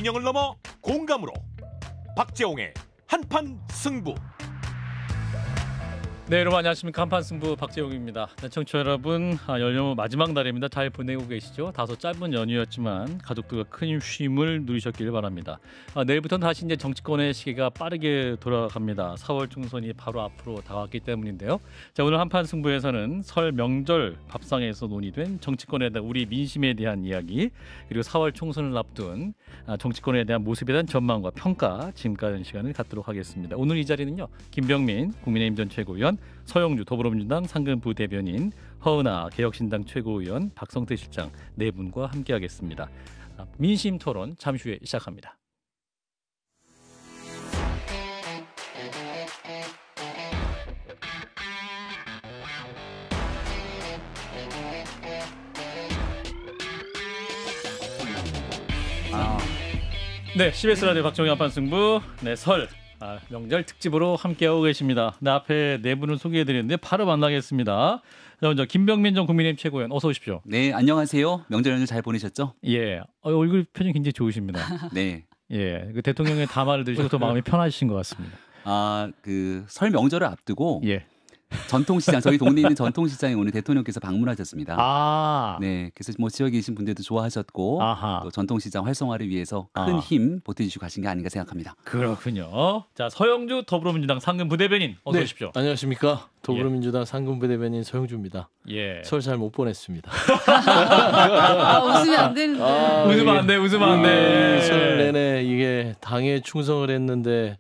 진영을 넘어 공감으로 박재홍의 한판 승부. 네, 여러분 안녕하십니까. 한판 승부 박재용입니다. 네, 청취자 여러분, 연휴 마지막 날입니다. 잘 보내고 계시죠? 다소 짧은 연휴였지만 가족들과 큰 쉼을 누리셨길 바랍니다. 내일부터는 다시 이제 정치권의 시기가 빠르게 돌아갑니다. 4월 총선이 바로 앞으로 다가왔기 때문인데요. 자, 오늘 한판 승부에서는 설 명절 밥상에서 논의된 정치권에 대한 우리 민심에 대한 이야기, 그리고 4월 총선을 앞둔 정치권에 대한 모습에 대한 전망과 평가 지금까지 시간을 갖도록 하겠습니다. 오늘 이 자리는요, 김병민 국민의힘 전 최고위원, 서영주 더불어민주당 상근부 대변인, 허은하 개혁신당 최고위원, 박성태 실장 네 분과 함께하겠습니다. 민심 토론 잠시 후에 시작합니다. 네, CBS 라디오 박정희 한판 승부, 네, 설 명절 특집으로 함께하고 계십니다. 네, 앞에 네 분을 소개해드리는데 바로 만나겠습니다. 자, 먼저 김병민 전 국민의힘 최고위원 어서 오십시오. 네, 안녕하세요. 명절 연휴 잘 보내셨죠? 예, 얼굴 표정이 굉장히 좋으십니다. 네. 예, 그 대통령의 담화를 들으시고 더 마음이 편하신 것 같습니다. 그 설 명절을 앞두고 예. 전통시장, 저희 동네에 있는 전통시장에 오늘 대통령께서 방문하셨습니다. 네, 그래서 뭐 지역에 계신 분들도 좋아하셨고, 또 전통시장 활성화를 위해서 큰 힘 보태주시고 가신 게 아닌가 생각합니다. 그렇군요. 자, 서영주 더불어민주당 상근부 대변인 어서 오십시오. 안녕하십니까. 더불어민주당 상근부 대변인 서영주입니다. 예. 설 잘 못 보냈습니다. 웃으면 안 되는데. 웃으면 안 돼. 설 내내 이게 당에 충성을 했는데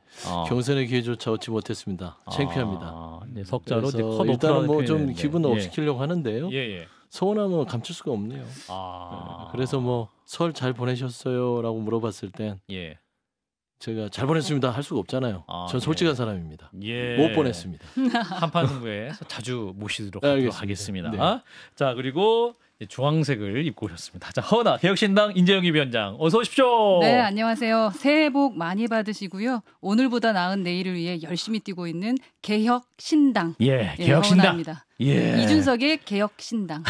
경선의 기회조차 얻지 못했습니다. 창피합니다. 네, 석자로 이제 일단은 뭐 좀 기분 업 시키려고 하는데요. 예. 서운함은 감출 수가 없네요. 그래서 뭐 설 잘 보내셨어요라고 물어봤을 땐 제가 잘 보냈습니다 할 수가 없잖아요. 전 솔직한 사람입니다. 못 보냈습니다. 한판 승부에 자주 모시도록 하겠습니다. 네. 자, 그리고 주황색을 입고 오셨습니다. 자, 허은하 개혁신당 인재영입 위원장 어서 오십시오. 네, 안녕하세요. 새해 복 많이 받으시고요. 오늘보다 나은 내일을 위해 열심히 뛰고 있는 개혁신당. 개혁신당. 허은하입니다. 이준석의 개혁신당.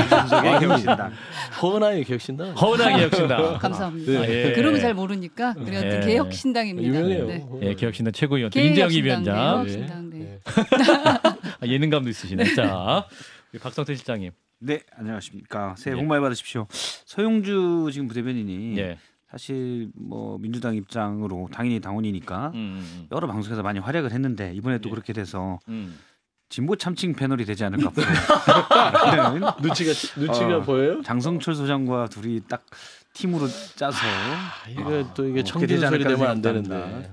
이준석의 개혁신당. 허은하의 개혁신당. 허은하의 개혁신당. 감사합니다. 그러면 잘 모르니까 그래도 개혁신당입니다. 유명해요. 네, 개혁신당 최고위원 인재영입 위원장. 개혁신당. 네. 예능감도 있으시네. 자, 박성태 실장님. 네, 안녕하십니까. 새해 복 많이 받으십시오. 서영주 지금 부대변인이 사실 뭐 민주당 입장으로 당연히 당원이니까 여러 방송에서 많이 활약을 했는데 이번에 또 그렇게 돼서 진보 참칭 패널이 되지 않을까 보여요. 눈치가 보여요? 장성철 소장과 둘이 딱 팀으로 짜서 이거 또 이게 청진 소리 되면 안 되는데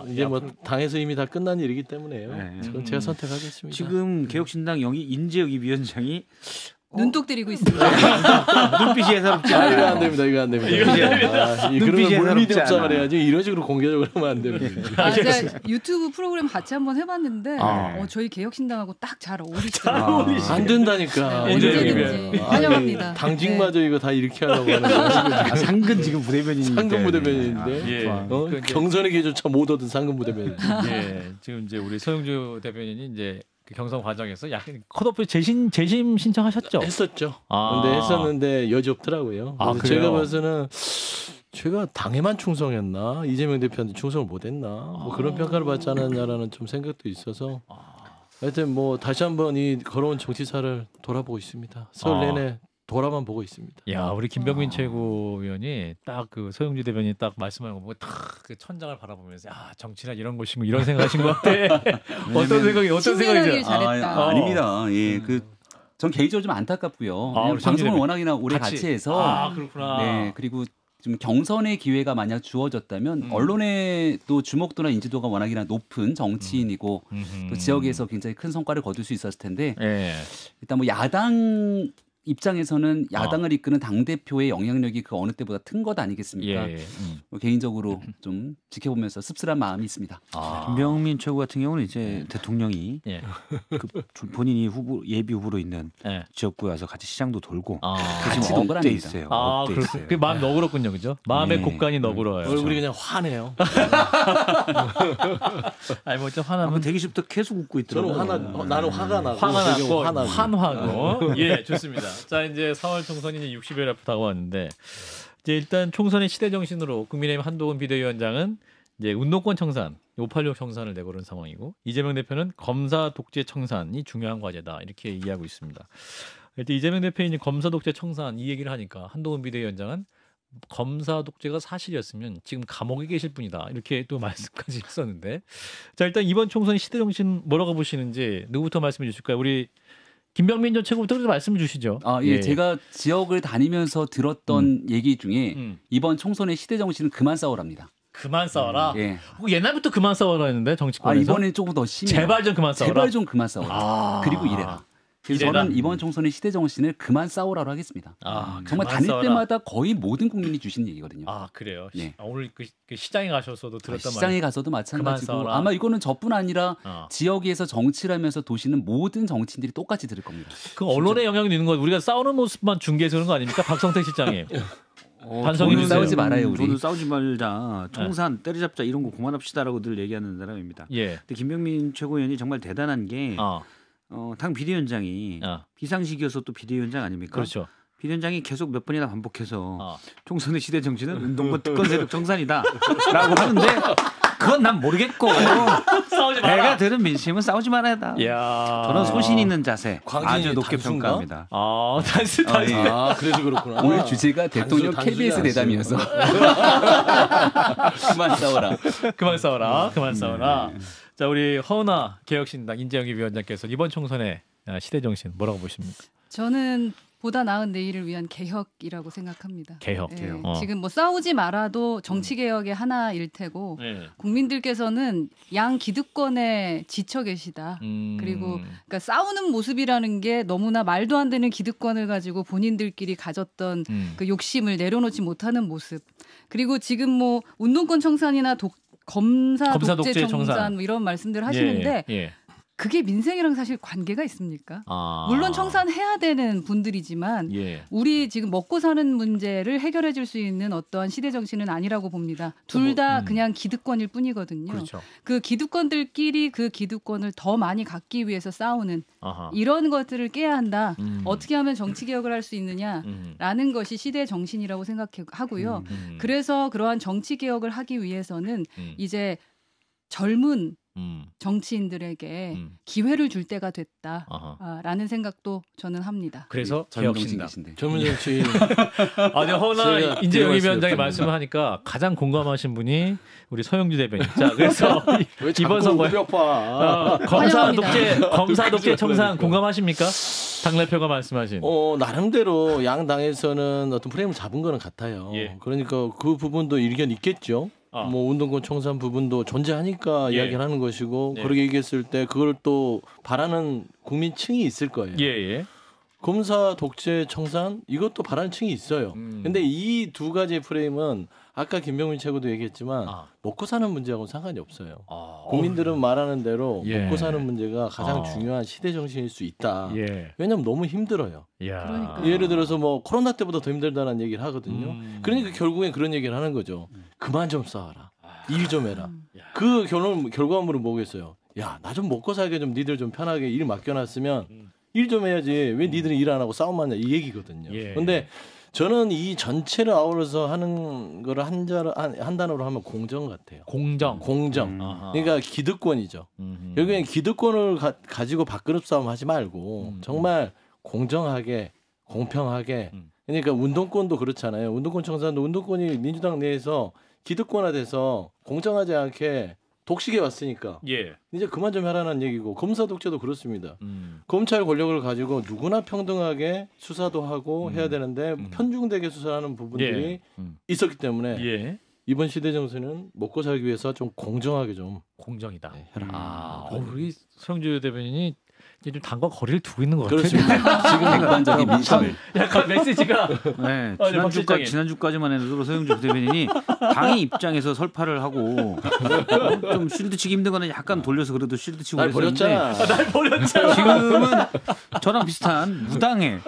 이게 뭐 당에서 이미 다 끝난 일이기 때문에요. 저는 제가 선택하겠습니다. 지금 개혁신당 영희 인재영입 위원장이 눈독 들이고 있습니다. 눈빛이 예사롭지 않아요. 이거 안 됩니다. 그러면 물밑 협상을 해야지 이런 식으로 공개적으로 하면 안 됩니다. 제가 유튜브 프로그램 같이 한번 해봤는데 저희 개혁신당하고 딱 잘 어울리시더라고요. 안 된다니까. 언제든지 환영합니다. 당직마저 이거 다 이렇게 하려고 하는 거예요. 상근 지금 부대변인인데. 상근 부대변인인데 경선의 기회조차 못 얻은 상근 부대변인. 지금 이제 우리 서영주 대변인이 이제 경선 과정에서 약간 컷오프 재심 신청하셨죠? 했었죠. 근데 했었는데 여지 없더라고요. 그래서 제가 봐서는 제가 당에만 충성했나 이재명 대표한테 충성을 못했나 뭐 그런 평가를 받지 않았냐라는 좀 생각도 있어서 하여튼 뭐 다시 한번 이 걸어온 정치사를 돌아보고 있습니다. 설 내내 돌아만 보고 있습니다. 야, 우리 김병민 최고위원이 딱 그 서영주 대변인이 딱 말씀하는 거 보고 딱 그 천장을 바라보면서 정치란 이런 것인가 이런 생각하신 것 같아. 어떤 생각이세요? 아닙니다. 전 개인적으로 좀 안타깝고요. 방송을 워낙이나 오래 같이 해서. 그렇구나. 네, 그리고 좀 경선의 기회가 만약 주어졌다면 언론의 또 주목도나 인지도가 워낙이나 높은 정치인이고 또 지역에서 굉장히 큰 성과를 거둘 수 있었을 텐데 일단 뭐 야당 입장에서는 야당을 이끄는 당대표의 영향력이 그 어느 때보다 큰 것 아니겠습니까? 개인적으로 좀 지켜보면서 씁쓸한 마음이 있습니다. 김병민 최고 같은 경우는 이제 대통령이 본인이 예비 후보로 있는 지역구에 와서 같이 시장도 돌고 같이 논 건 아닙니다. 있어요. 그 마음 너그럽군요, 그죠? 마음의 곡간이 너그러워요. 얼굴이 그냥 화내요. 아니 뭐 좀 화나면 대기실부터 계속 웃고 있더라고요. 저는 나는 화가 나고 환하고. 좋습니다. 자, 이제 4월 총선이 60일 앞으로 다가왔는데 이제 일단 총선의 시대 정신으로 국민의힘 한동훈 비대위원장은 이제 운동권 청산, 586 청산을 내걸은 상황이고 이재명 대표는 검사 독재 청산이 중요한 과제다 이렇게 이해하고 있습니다. 일단 이재명 대표인이 검사 독재 청산 이 얘기를 하니까 한동훈 비대위원장은 검사 독재가 사실이었으면 지금 감옥에 계실 분이다 이렇게 또 말씀까지 했었는데 자 일단 이번 총선 시대 정신 뭐라고 보시는지 누구부터 말씀해 주실까요? 우리 김병민 전 최고부터 말씀해 주시죠. 예. 제가 지역을 다니면서 들었던 얘기 중에 이번 총선의 시대 정신은 그만 싸우랍니다. 그만 싸워라. 예. 옛날부터 그만 싸워라 했는데 정치권에서. 이번엔 조금 더 심해요. 제발 좀 그만 싸워라. 제발 좀 그만 싸워라. 그리고 이래라. 그래서 저는 이번 총선의 시대 정신을 그만 싸우라고 하겠습니다. 정말 다닐 싸워라. 때마다 거의 모든 국민이 주신 얘기거든요. 그래요. 네. 오늘 그 시장에 가셔서도 들었단 말이에요. 시장에 가서도 마찬가지고 아마 이거는 저뿐 아니라 지역에서 정치를 하면서 도시는 모든 정치인들이 똑같이 들을 겁니다. 그 언론에 영향이 있는 건 우리가 싸우는 모습만 중계해서 그런 거 아닙니까? 박성택 실장님. 반성이 싸우지 말아요. 우리. 저는 싸우지 말자, 청산, 때려잡자 이런 거 그만합시다라고 늘 얘기하는 사람입니다. 근데 김병민 최고위원이 정말 대단한 게 당 비대위원장이 비상식이어서 또 비대위원장 아닙니까? 그렇죠. 비대위원장이 계속 몇 번이나 반복해서 총선의 시대 정신은 운동권 특권 세력 청산이다라고 하는데 그건 난 모르겠고 내가 들은 민심은 싸우지 말아야다. 저는 소신 있는 자세 아주 높게 평가합니다. 단순. 그래서 그렇구나. 오늘 주제가 대통령 KBS 대담이어서 그만 싸워라. 그만 싸워라. 그만 싸워라. 자 우리 허은하 개혁신당 인재영입 위원장께서 이번 총선의 시대 정신 뭐라고 보십니까? 저는 보다 나은 내일을 위한 개혁이라고 생각합니다. 개혁. 지금 뭐 싸우지 말아도 정치 개혁의 하나일 테고 국민들께서는 양 기득권에 지쳐 계시다. 그리고 그러니까 싸우는 모습이라는 게 너무나 말도 안 되는 기득권을 가지고 본인들끼리 가졌던 그 욕심을 내려놓지 못하는 모습. 그리고 지금 뭐 운동권 청산이나 검사 독재 청산 뭐 이런 말씀들 하시는데 그게 민생이랑 사실 관계가 있습니까? 물론 청산해야 되는 분들이지만 우리 지금 먹고 사는 문제를 해결해 줄 수 있는 어떠한 시대 정신은 아니라고 봅니다. 둘 다 그냥 기득권일 뿐이거든요. 그렇죠. 그 기득권들끼리 그 기득권을 더 많이 갖기 위해서 싸우는 이런 것들을 깨야 한다. 어떻게 하면 정치 개혁을 할 수 있느냐라는 것이 시대 정신이라고 생각하고요. 그래서 그러한 정치 개혁을 하기 위해서는 이제 젊은 정치인들에게 기회를 줄 때가 됐다라는 생각도 저는 합니다. 그래서 개혁신당 젊은 정치인. 허은하 인재영입 위원장이 말씀을 하니까 가장 공감하신 분이 우리 서영주 대변인. 자, 그래서 이번 선거에 검사 독재 청산 공감하십니까? 당대표가 말씀하신. 나름대로 양 당에서는 어떤 프레임을 잡은 거는 같아요. 그러니까 그 부분도 일견 있겠죠. 뭐 운동권 청산 부분도 존재하니까 이야기를 하는 것이고 그렇게 얘기했을 때 그걸 또 바라는 국민층이 있을 거예요. 검사 독재 청산 이것도 바라는 층이 있어요. 근데 이 두 가지 프레임은 아까 김병민 최고도 얘기했지만 먹고 사는 문제하고는 상관이 없어요. 국민들은 말하는 대로 먹고 사는 문제가 가장 중요한 시대 정신일 수 있다. 왜냐하면 너무 힘들어요. 예를 들어서 뭐 코로나 때보다 더 힘들다는 얘기를 하거든요. 그러니까 결국엔 그런 얘기를 하는 거죠. 그만 좀 싸워라. 일 좀 해라. 그 결과물은 뭐겠어요? 야, 나 좀 먹고 살게 좀 니들 좀 편하게 일 맡겨놨으면 일 좀 해야지. 왜 니들이 일 안 하고 싸움만 하냐 이 얘기거든요. 그런데 저는 이 전체를 아우러서 하는 거를 한 단어로 하면 공정 같아요. 공정. 그러니까 기득권이죠. 결국엔 기득권을 가지고 밥그릇 싸움 하지 말고 정말 공정하게 공평하게 그러니까 운동권도 그렇잖아요. 운동권 청산도 운동권이 민주당 내에서 기득권화돼서 공정하지 않게 독식해 왔으니까 이제 그만 좀 하라는 얘기고 검사 독재도 그렇습니다. 검찰 권력을 가지고 누구나 평등하게 수사도 하고 해야 되는데 편중되게 수사하는 부분들이 있었기 때문에 이번 시대 정세는 먹고 살기 위해서 좀 공정하게 좀 공정이다. 해라. 우리 서영주 대변인이 좀 당과 거리를 두고 있는 것 같아요. 그렇습니다. 지금 객관적인 민심을. 약간 메시지가 지난주까지만 해도 서영주 대변인이 당의 입장에서 설파를 하고 좀 쉴드 치기 힘든 거는 약간 돌려서 그래도 쉴드 치고 날 버렸잖아. 지금은 저랑 비슷한 무당의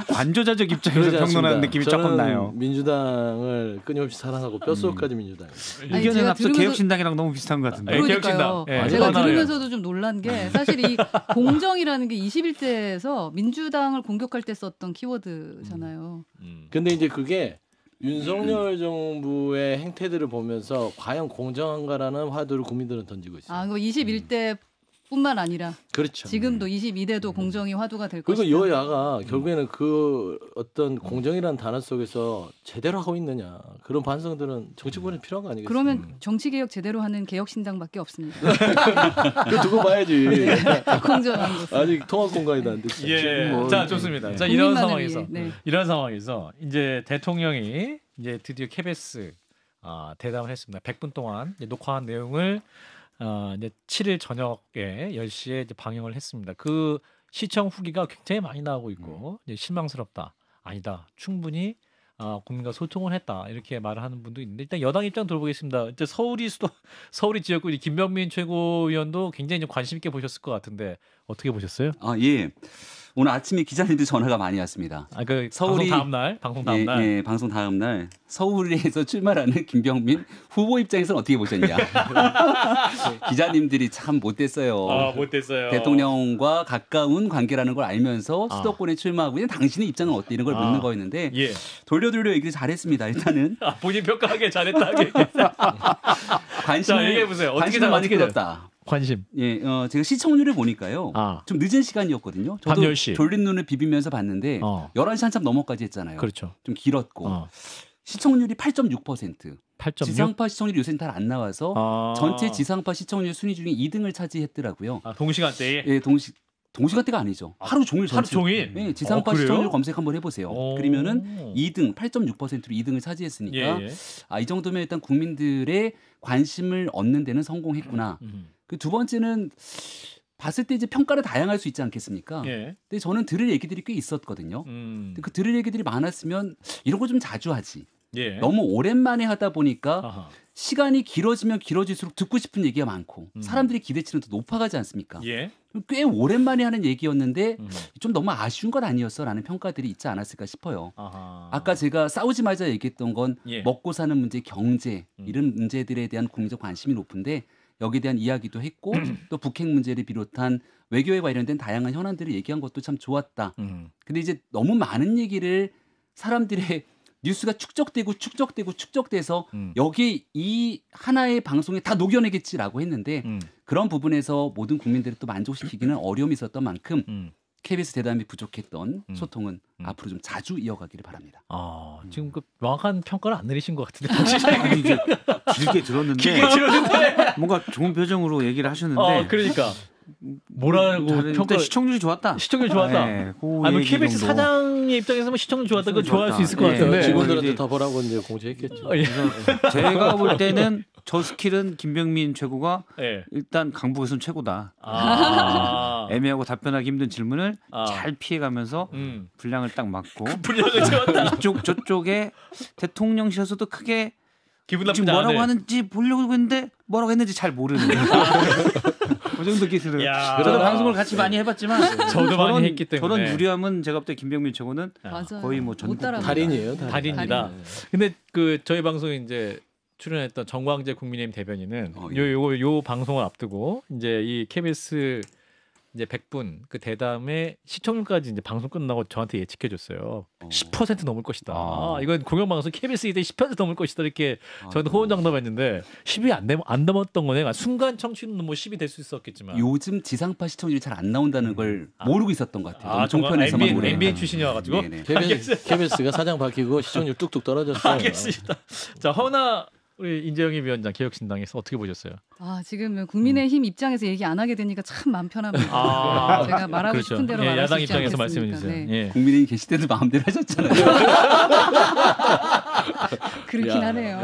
관조자적 입장에서 평론하는 느낌이 조금 나요. 민주당을 끊임없이 사랑하고 뼛속까지 민주당. 의견은 앞서 개혁신당이랑 너무 비슷한 것 같은데. 그러니까요. 제가 들으면서도 좀 놀란 게 사실 이 공정이라는 게 21대에서 민주당을 공격할 때 썼던 키워드잖아요. 근데 이제 그게 윤석열 정부의 행태들을 보면서 과연 공정한가라는 화두를 국민들은 던지고 있어요. 아, 그 21대 뿐만 아니라 그렇죠. 지금도 22대도 공정이 화두가 될 것이다. 그리고 여야가 결국에는 그 어떤 공정이라는 단어 속에서 제대로 하고 있느냐 그런 반성들은 정치권에 필요한 거 아니겠어요? 그러면 정치개혁 제대로 하는 개혁신당밖에 없습니다. 그 두고 봐야지. 네, 공정한 것. 아직 통합 공간이도 안 됐어요. 예. 뭐, 자, 좋습니다. 자, 이런 상황에서 이제 대통령이 이제 드디어 KBS 대담을 했습니다. 100분 동안 이제 녹화한 내용을 이제 7일 저녁에 10시에 이제 방영을 했습니다. 그 시청 후기가 굉장히 많이 나오고 있고 이제 실망스럽다. 아니다. 충분히 국민과 소통을 했다. 이렇게 말을 하는 분도 있는데 일단 여당 입장 들어보겠습니다. 이제 서울이 지역구 김병민 최고위원도 굉장히 좀 관심 있게 보셨을 것 같은데 어떻게 보셨어요? 예. 오늘 아침에 기자님들 전화가 많이 왔습니다. 그 서울이 방송 다음 날. 예, 방송 다음 날 서울에서 출마하는 김병민 후보 입장에서는 어떻게 보셨냐? 기자님들이 참 못됐어요. 못됐어요. 대통령과 가까운 관계라는 걸 알면서 수도권에 출마하고 있는 당신의 입장은 어때 이런 걸 묻는 거였는데 돌려 얘기를 잘했습니다. 일단은 본인 평가하기 잘했다. 관심을 얘기해보세요. 관심을 많이 끌었다. 관심. 예, 제가 시청률을 보니까요. 좀 늦은 시간이었거든요. 저도 10시. 졸린 눈을 비비면서 봤는데 11시 한참 넘어까지 했잖아요. 그렇죠. 좀 길었고 시청률이 8.6%. 지상파 시청률이 요새는 잘 안 나와서 전체 지상파 시청률 순위 중에 2등을 차지했더라고요. 동시간대에? 예, 동시간대가 아니죠. 하루 종일 전체. 하루 종일? 네, 지상파 시청률 검색 한번 해보세요. 그러면은 2등, 8.6%로 2등을 차지했으니까 이 정도면 일단 국민들의 관심을 얻는 데는 성공했구나. 그 두 번째는 봤을 때 이제 평가를 다양할 수 있지 않겠습니까? 근데 저는 들을 얘기들이 꽤 있었거든요. 근데 그 들을 얘기들이 많았으면 이런 거 좀 자주 하지. 너무 오랜만에 하다 보니까 시간이 길어지면 길어질수록 듣고 싶은 얘기가 많고 사람들이 기대치는 더 높아가지 않습니까? 꽤 오랜만에 하는 얘기였는데 좀 너무 아쉬운 건 아니었어라는 평가들이 있지 않았을까 싶어요. 아까 제가 싸우지 말자 얘기했던 건 먹고 사는 문제, 경제 이런 문제들에 대한 국민적 관심이 높은데 여기에 대한 이야기도 했고 또 북핵 문제를 비롯한 외교에 관련된 다양한 현안들을 얘기한 것도 참 좋았다. 근데 이제 너무 많은 얘기를 사람들의 뉴스가 축적돼서 여기 이 하나의 방송에 다 녹여내겠지라고 했는데 그런 부분에서 모든 국민들을 또 만족시키기는 어려움이 있었던 만큼 KBS 대담이 부족했던 소통은 앞으로 좀 자주 이어가기를 바랍니다. 지금 그 명확한 평가를 안 내리신 것 같은데. 아니, 이제 길게 들었는데 뭔가 좋은 표정으로 얘기를 하셨는데. 그러니까. 뭐라고 평가 시청률이 좋았다. 시청률 좋았다. 아니 KBS 정도. 사장의 입장에서는 시청률 좋았다. 그거 좋아할 수 있을 것 같은데. 직원들한테 더 보라고 이제 공지했겠죠. 제가 볼 때는 저 스킬은 김병민 최고가 일단 강북에서는 최고다. 애매하고 답변하기 힘든 질문을 잘 피해가면서 분량을 딱 맞고 분량을 채웠다. 이쪽 저쪽에 대통령실에서도 크게 기분 나쁘지 지금 뭐라고 하는지 보려고 했는데 뭐라고 했는지 잘 모르는 그 정도 기술을 저도 방송을 같이 많이 해봤지만 저도 많이 했기 때문에 저런 무리함은 제가 볼 때 김병민 최고는 거의 뭐 전국 달인이에요. 달인이다. 근데 그 저희 방송에 이제 출연했던 정광재 국민의힘 대변인은 요 방송을 앞두고 이제 이 KBS 이제 100분 그 대담의 시청률까지 이제 방송 끝나고 저한테 예측해 줬어요. 10% 넘을 것이다. 이건 공영방송 KBS 이대 10% 넘을 것이다 이렇게 저한테 호언장담했는데 10이 안 넘었던 거네. 순간 청취는 뭐 10이 될 수 있었겠지만 요즘 지상파 시청률이 잘 안 나온다는 걸 모르고 있었던 것 같아요. 종편에서만 MBN 출신이어가지고 KBS가 사장 바뀌고 시청률 뚝뚝 떨어졌어요. 알겠습니다. 자 허은하 우리 인재영입 위원장 개혁신당에서 어떻게 보셨어요? 지금 국민의힘 입장에서 얘기 안 하게 되니까 참 마음 편합니다. 제가 말하고 싶은 대로 말할 야당 수 있지 입장에서 않겠습니까? 말씀해 주세요. 국민의힘 계실 때도 마음대로 하셨잖아요. 그렇긴 하네요.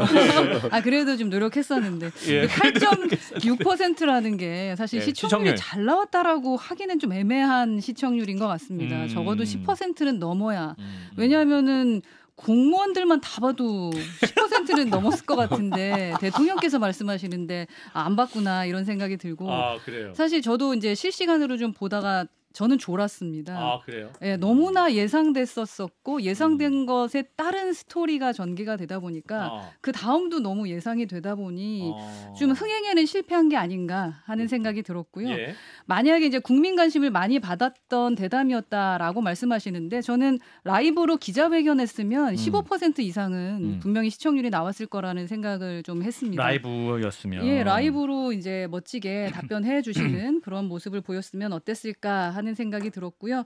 그래도 좀 노력했었는데 8.6%라는 게 사실 시청률이 잘 나왔다라고 하기는 좀 애매한 시청률인 것 같습니다. 적어도 10%는 넘어야. 왜냐하면은 공무원들만 다 봐도 10%는 넘었을 것 같은데 대통령께서 말씀하시는데 안 봤구나 이런 생각이 들고 그래요. 사실 저도 이제 실시간으로 좀 보다가 저는 졸았습니다. 아, 그래요? 예, 너무나 예상됐었고 예상된 것에 다른 스토리가 전개가 되다 보니까 그 다음도 너무 예상이 되다 보니 좀 흥행에는 실패한 게 아닌가 하는 생각이 들었고요. 예. 만약에 이제 국민 관심을 많이 받았던 대담이었다라고 말씀하시는데 저는 라이브로 기자회견했으면 15% 이상은 분명히 시청률이 나왔을 거라는 생각을 좀 했습니다. 라이브였으면. 예, 라이브로 이제 멋지게 답변해 주시는 그런 모습을 보였으면 어땠을까 하는 생각이 들었고요.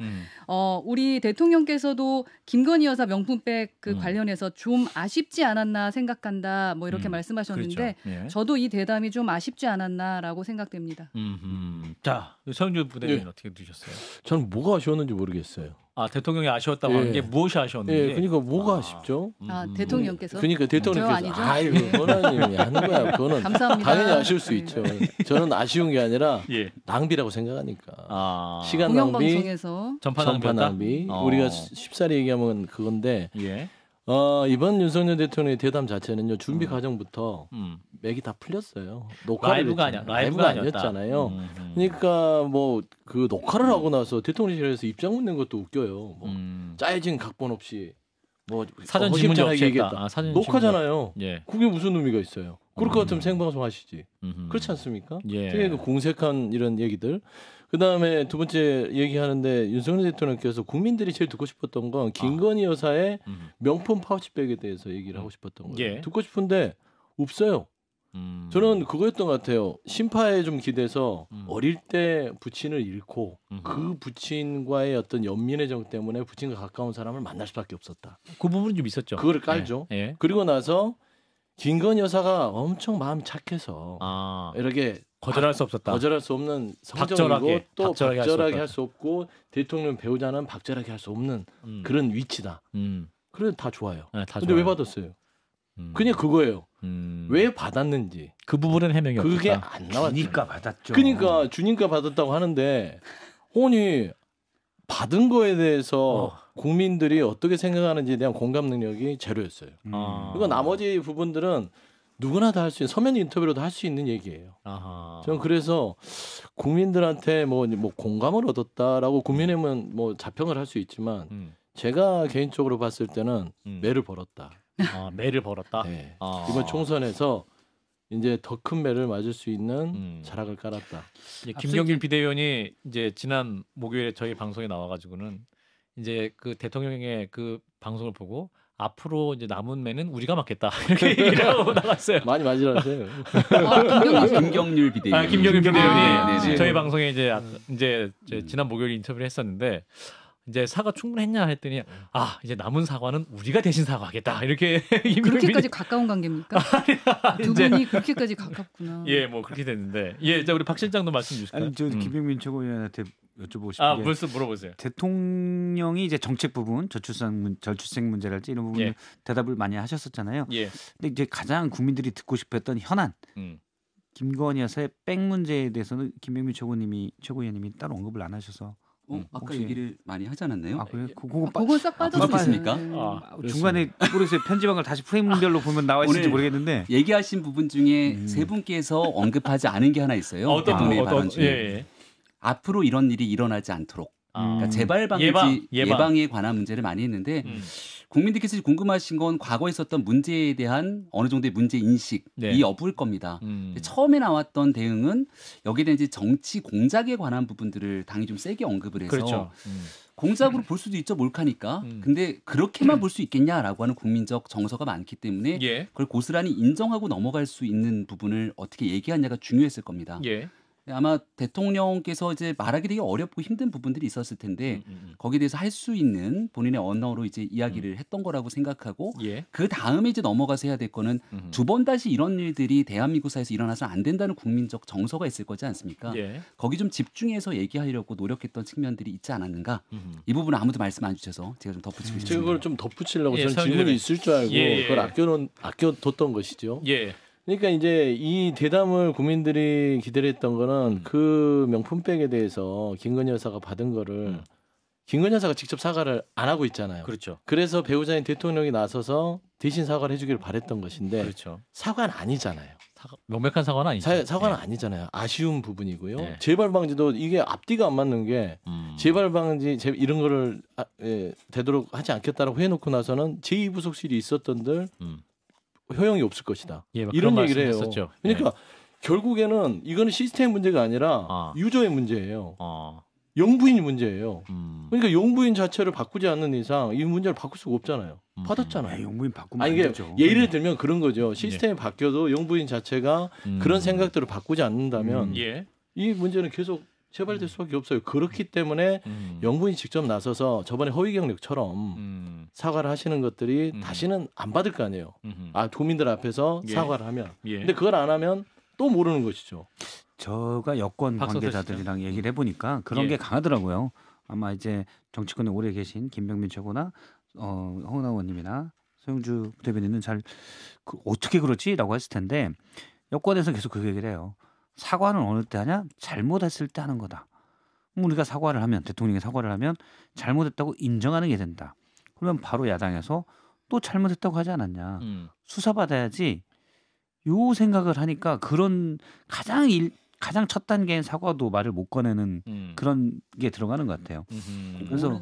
우리 대통령께서도 김건희 여사 명품백 그 관련해서 좀 아쉽지 않았나 생각한다 뭐 이렇게 말씀하셨는데 그렇죠. 예. 저도 이 대담이 좀 아쉽지 않았나라고 생각됩니다. 자, 서영주 부대변인 어떻게 드셨어요? 저는 뭐가 아쉬웠는지 모르겠어요. 아, 대통령이 아쉬웠다고 하는 게 무엇이 아쉬웠는지. 예, 그러니까 뭐가 아쉽죠? 대통령께서? 그러니까 대통령께서 아니죠? 그거는 하는 거야. 그거는 감사합니다. 당연히 아쉬울 수 있죠. 저는 아쉬운 게 아니라 예. 낭비라고 생각하니까. 시간 공영방송에서 전파 낭비. 우리가 쉽사리 얘기하면 그건데 예. 이번 윤석열 대통령의 대담 자체는요. 준비 과정부터 맥이 다 풀렸어요. 라이브가 아니었잖아요. 그러니까 뭐 그 녹화를 하고 나서 대통령실에서 입장문 낸 것도 웃겨요. 뭐 짜여진 각본 없이 뭐 사전 질문이 없이 얘기했다. 녹화잖아요. 예. 그게 무슨 의미가 있어요? 그럴 것 같으면 생방송 하시지. 그렇지 않습니까? 예. 되게 그 공색한 이런 얘기들. 그다음에 두 번째 얘기하는데 윤석열 대통령께서 국민들이 제일 듣고 싶었던 건 김건희 여사의 명품 파우치백에 대해서 얘기를 하고 싶었던 거예요. 예. 듣고 싶은데 없어요. 저는 그거였던 것 같아요. 심파에 좀 기대서 어릴 때 부친을 잃고 그 부친과의 어떤 연민의 정 때문에 부친과 가까운 사람을 만날 수밖에 없었다. 그 부분은 좀 있었죠. 그거를 깔죠. 예. 그리고 나서 김건희 여사가 엄청 마음이 착해서 이렇게 거절할 수 없었다. 거절할 수 없는 성정이고 또 박절하게 할 수 없고 대통령 배우자는 박절하게 할 수 없는 그런 위치다. 그래 다 좋아요. 네, 다 근데 좋아요. 왜 받았어요? 그냥 그거예요. 왜 받았는지 그 부분은 해명이 없다. 그게 안 나왔죠. 주니까 받았죠. 그러니까 주니까 받았다고 하는데 아니 받은 거에 대해서 국민들이 어떻게 생각하는지에 대한 공감 능력이 제로였어요. 그리고 나머지 부분들은 누구나 다 할 수 있는 서면 인터뷰로도 할 수 있는 얘기예요. 저는 그래서 국민들한테 뭐 공감을 얻었다라고 국민의힘은 뭐 자평을 할 수 있지만 제가 개인적으로 봤을 때는 매를 벌었다. 매를 벌었다. 네. 이번 총선에서 이제 더 큰 매를 맞을 수 있는 자락을 깔았다. 김경길 비대위원이 이제 지난 목요일에 저희 방송에 나와가지고는 이제 그 대통령의 그 방송을 보고 앞으로 이제 남은 매는 우리가 맡겠다 이렇게 얘기를 하고 나갔어요. 많이 맞으라세요. 김경률 비대위원. 김경률 비대위원이 저희 방송에 이제 지난 목요일 인터뷰를 했었는데. 이제 사과 충분했냐 했더니 이제 남은 사과는 우리가 대신 사과하겠다 이렇게 그렇게까지 가까운 관계입니까? 두 분이 그렇게까지 가깝구나. 예, 뭐 그렇게 됐는데 자 우리 박 실장도 말씀 주실까요? 아니 저 김병민 최고위원한테 여쭤보고 싶은 게 벌써 물어보세요. 대통령이 이제 정책 부분 저출생 문제랄지 이런 부분 대답을 많이 하셨었잖아요. 예. 근데 이제 가장 국민들이 듣고 싶었던 현안 김건희 여사의 백 문제에 대해서는 김병민 최고위원님이 따로 언급을 안 하셔서. 아까 얘기를 많이 하지 않았나요? 그래요? 그건 싹 빠졌습니까? 중간에 모르겠어요. 편집한 걸 다시 프레임별로 보면 나와 있을지 모르겠는데 얘기하신 부분 중에 세 분께서 언급하지 않은 게 하나 있어요. 어떤 발언 중에. 앞으로 이런 일이 일어나지 않도록 그러니까 재발 방지 예방에 관한 문제를 많이 했는데 국민들께서 궁금하신 건 과거에 있었던 문제에 대한 어느 정도의 문제 인식 이 여부일 겁니다. 처음에 나왔던 대응은 여기에 대한 이제 정치 공작에 관한 부분들을 당이 좀 세게 언급을 해서 그렇죠. 공작으로 볼 수도 있죠. 몰카니까. 근데 그렇게만 볼 수 있겠냐라고 하는 국민적 정서가 많기 때문에 그걸 고스란히 인정하고 넘어갈 수 있는 부분을 어떻게 얘기하냐가 중요했을 겁니다. 아마 대통령께서 이제 말하기 되게 어렵고 힘든 부분들이 있었을 텐데 거기에 대해서 할 수 있는 본인의 언어로 이제 이야기를 했던 거라고 생각하고 그 다음에 이제 넘어가서 해야 될 거는 두 번 다시 이런 일들이 대한민국 사회에서 일어나서는 안 된다는 국민적 정서가 있을 거지 않습니까? 거기 좀 집중해서 얘기하려고 노력했던 측면들이 있지 않았는가? 이 부분은 아무도 말씀 안 주셔서 제가 좀 덧붙이고 싶습니다. 제가 그걸 좀 덧붙이려고 저는 질문이 있을 줄 알고 그걸 아껴뒀던 것이죠. 그러니까 이제 이 대담을 국민들이 기다렸던 거는 그 명품백에 대해서 김건희 여사가 받은 거를 김건희 여사가 직접 사과를 안 하고 있잖아요. 그렇죠. 그래서 배우자인 대통령이 나서서 대신 사과를 해주기를 바랬던 것인데 그렇죠. 사과는 아니잖아요. 명백한 사과는 아니죠. 사과는 아니잖아요. 아쉬운 부분이고요. 재발 방지도 이게 앞뒤가 안 맞는 게 재발 방지 이런 거를 되도록 하지 않겠다라고 해놓고 나서는 제2부속실이 있었던들 효용이 없을 것이다. 이런 얘기를 해요. 했었죠. 그러니까 결국에는 이거는 시스템 문제가 아니라 유저의 문제예요. 영부인이 문제예요. 그러니까 영부인 자체를 바꾸지 않는 이상 이 문제를 바꿀 수가 없잖아요. 받았잖아요. 영부인 바꾸면 안 되죠. 예를 들면 그런 거죠. 시스템이 바뀌어도 영부인 자체가 그런 생각들을 바꾸지 않는다면 이 문제는 계속 재발될 수밖에 없어요. 그렇기 때문에 영부인이 직접 나서서 저번에 허위 경력처럼 사과를 하시는 것들이 다시는 안 받을 거 아니에요. 국민들 앞에서 사과를 하면. 근데 그걸 안 하면 또 모르는 것이죠. 저가 여권 관계자들이랑 얘기를 해보니까 그런 게 강하더라고요. 아마 이제 정치권에 오래 계신 김병민 최고나 허은하 의원님이나 서영주 대변인은 잘 어떻게 그러지라고 했을 텐데 여권에서 계속 그 얘기를 해요. 사과는 어느 때 하냐? 잘못했을 때 하는 거다. 우리가 사과를 하면 대통령이 사과를 하면 잘못했다고 인정하는 게 된다. 그러면 바로 야당에서 또 잘못했다고 하지 않았냐. 수사받아야지. 요 생각을 하니까 그런 가장 첫 단계인 사과도 말을 못 꺼내는 그런 게 들어가는 것 같아요. 그래서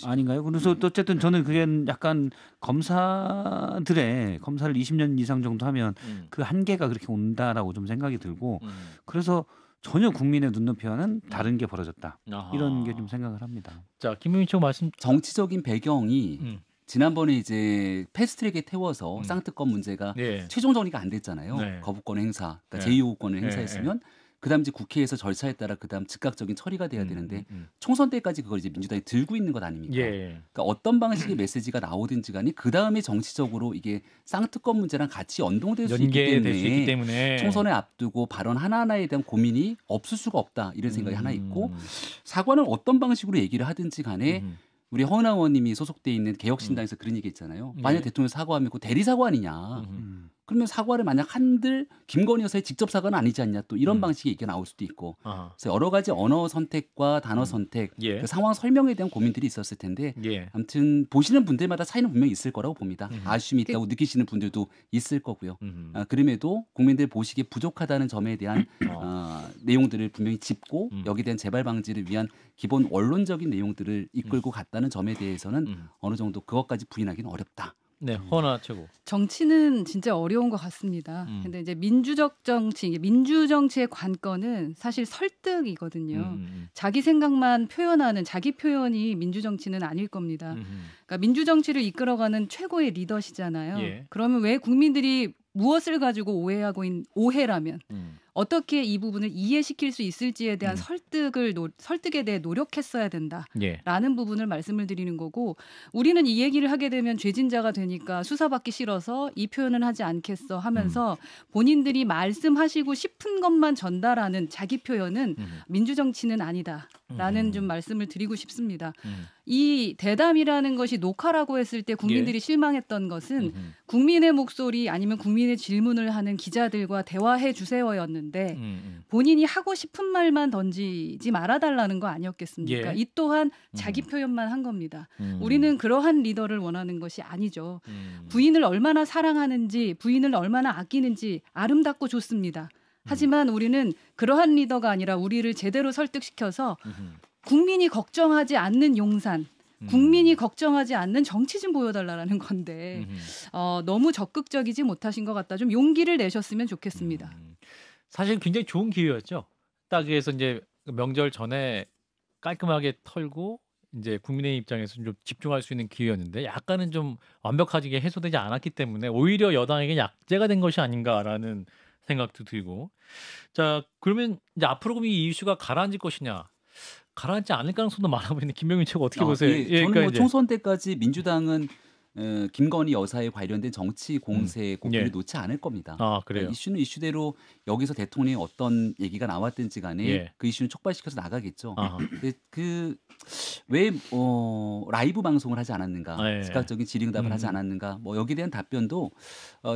아닌가요? 그래서 또 어쨌든 저는 그게 약간 검사를 20년 이상 정도 하면 그 한계가 그렇게 온다라고 좀 생각이 들고 그래서 전혀 국민의 눈높이와는 다른 게 벌어졌다. 이런 게 좀 생각을 합니다. 자, 김용민 총 말씀 정치적인 배경이 지난번에 이제 패스트트랙에 태워서 쌍특검 문제가 최종 정리가 안 됐잖아요. 거부권 행사, 그러니까 제2요구권을 행사했으면 그다음 이제 국회에서 절차에 따라 그다음 즉각적인 처리가 돼야 되는데 총선 때까지 그걸 이제 민주당이 들고 있는 것 아닙니까? 그러니까 어떤 방식의 메시지가 나오든지 간에 그다음에 정치적으로 이게 쌍특검 문제랑 같이 연동될 수 있기 때문에 총선을 앞두고 발언 하나하나에 대한 고민이 없을 수가 없다. 이런 생각이 하나 있고 사과는 어떤 방식으로 얘기를 하든지 간에 우리 허은하 의원님이 소속돼 있는 개혁신당에서 그런 얘기 있잖아요. 만약 대통령 사과하면 그 대리 사과 아니냐. 그러면 사과를 만약 한들 김건희 여사의 직접 사과는 아니지 않냐. 또 이런 방식의 얘기가 나올 수도 있고. 그래서 여러 가지 언어 선택과 단어 선택, 그 상황 설명에 대한 고민들이 있었을 텐데 아무튼 보시는 분들마다 차이는 분명히 있을 거라고 봅니다. 아쉬움이 있다고 느끼시는 분들도 있을 거고요. 그럼에도 국민들 보시기에 부족하다는 점에 대한 내용들을 분명히 짚고 여기에 대한 재발 방지를 위한 기본 원론적인 내용들을 이끌고 갔다는 점에 대해서는 어느 정도 그것까지 부인하기는 어렵다. 네, 허은하 최고. 정치는 진짜 어려운 것 같습니다. 근데 이제 민주적 정치, 민주 정치의 관건은 사실 설득이거든요. 자기 생각만 표현하는 자기 표현이 민주 정치는 아닐 겁니다. 그러니까 민주 정치를 이끌어가는 최고의 리더시잖아요. 그러면 왜 국민들이 무엇을 가지고 오해라면 어떻게 이 부분을 이해시킬 수 있을지에 대한 설득에 대해 노력했어야 된다라는 부분을 말씀을 드리는 거고 우리는 이 얘기를 하게 되면 죄진자가 되니까 수사받기 싫어서 이 표현은 하지 않겠어 하면서 본인들이 말씀하시고 싶은 것만 전달하는 자기 표현은 민주정치는 아니다라는 좀 말씀을 드리고 싶습니다. 이 대담이라는 것이 녹화라고 했을 때 국민들이 실망했던 것은 국민의 목소리 아니면 국민의 질문을 하는 기자들과 대화해 주세요였는데 본인이 하고 싶은 말만 던지지 말아달라는 거 아니었겠습니까? 이 또한 자기 표현만 한 겁니다. 우리는 그러한 리더를 원하는 것이 아니죠. 부인을 얼마나 사랑하는지 부인을 얼마나 아끼는지 아름답고 좋습니다. 하지만 우리는 그러한 리더가 아니라 우리를 제대로 설득시켜서 국민이 걱정하지 않는 용산, 국민이 걱정하지 않는 정치 좀 보여달라는 건데 너무 적극적이지 못하신 것 같다. 좀 용기를 내셨으면 좋겠습니다. 사실 굉장히 좋은 기회였죠. 딱 그래서 이제 명절 전에 깔끔하게 털고 이제 국민의 입장에서 좀 집중할 수 있는 기회였는데 약간은 좀 완벽하게 해소되지 않았기 때문에 오히려 여당에게 약재가 된 것이 아닌가라는 생각도 들고. 자, 그러면 이제 앞으로 이 이슈가 가라앉을 것이냐? 가라앉지 않을 가능성도 많아 보이는데 김병민 최고 어떻게 보세요? 저는 그러니까 총선 때까지 민주당은 김건희 여사에 관련된 정치 공세 고비를 놓지 않을 겁니다. 그래요? 이슈는 이슈대로 여기서 대통령이 어떤 얘기가 나왔든지 간에 그 이슈는 촉발시켜서 나가겠죠. 근데 왜 라이브 방송을 하지 않았는가, 즉각적인 질의응답을 하지 않았는가, 뭐 여기에 대한 답변도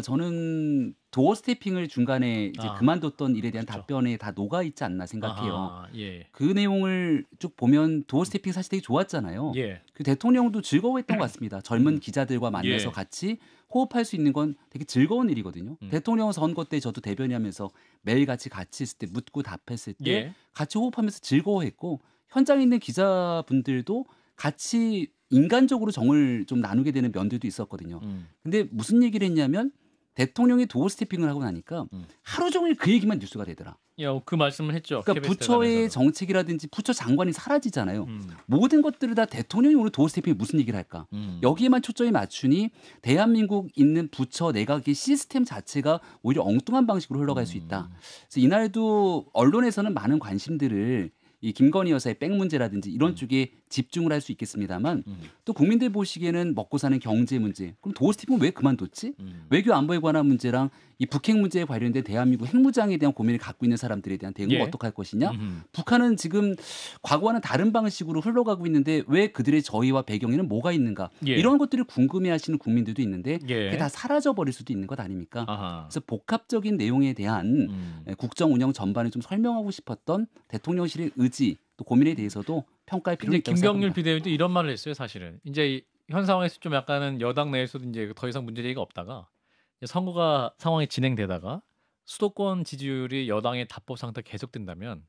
저는 도어 스태핑을 중간에 이제 그만뒀던 일에 대한 답변에 다 녹아 있지 않나 생각해요. 그 내용을 쭉 보면 도어 스태핑 사실 되게 좋았잖아요. 그 대통령도 즐거워했던 것 같습니다. 젊은 기자들과 만나서 같이 호흡할 수 있는 건 되게 즐거운 일이거든요. 대통령 선거 때 저도 대변인하면서 매일 같이 있을 때 묻고 답했을 때 같이 호흡하면서 즐거워했고 현장에 있는 기자분들도 같이 인간적으로 정을 좀 나누게 되는 면들도 있었거든요. 근데 무슨 얘기를 했냐면 대통령이 도어 스태핑을 하고 나니까 하루 종일 그 얘기만 뉴스가 되더라. 그 말씀을 했죠. 그러니까 부처의 정책이라든지 부처 장관이 사라지잖아요. 모든 것들을 다 대통령이 오늘 도어 스태핑이 무슨 얘기를 할까? 여기에만 초점이 맞추니 대한민국 있는 부처 내각의 시스템 자체가 오히려 엉뚱한 방식으로 흘러갈 수 있다. 그래서 이날도 언론에서는 많은 관심들을 이 김건희 여사의 백 문제라든지 이런 쪽에 집중을 할 수 있겠습니다만 또 국민들 보시기에는 먹고 사는 경제 문제. 그럼 도어 스태핑은 왜 그만뒀지? 외교 안보에 관한 문제랑 이 북핵 문제에 관련된 대한민국 핵무장에 대한 고민을 갖고 있는 사람들에 대한 대응을 어떻게 할 것이냐? 북한은 지금 과거와는 다른 방식으로 흘러가고 있는데 왜 그들의 저희와 배경에는 뭐가 있는가? 이런 것들을 궁금해하시는 국민들도 있는데 그게 다 사라져버릴 수도 있는 것 아닙니까? 그래서 복합적인 내용에 대한 국정 운영 전반을 좀 설명하고 싶었던 대통령실의 의지 또 고민에 대해서도 평가할 필요가 있다고 생각합니다. 김경률 비대위도 이런 말을 했어요. 사실은 이제 현 상황에서 좀 약간은 여당 내에서도 이제 더 이상 문제제기가 없다가 선거가 상황이 진행되다가 수도권 지지율이 여당의 답법 상태 계속된다면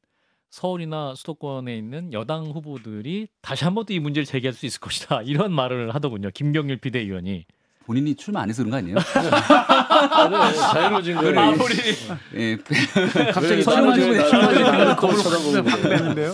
서울이나 수도권에 있는 여당 후보들이 다시 한 번 또 이 문제를 제기할 수 있을 것이다. 이런 말을 하더군요. 김경률 비대위원이. 본인이 출마 안 해서 그런 거 아니에요? 자유로워진 거예요. 본인이 갑자기 거울 쳐다보는데요.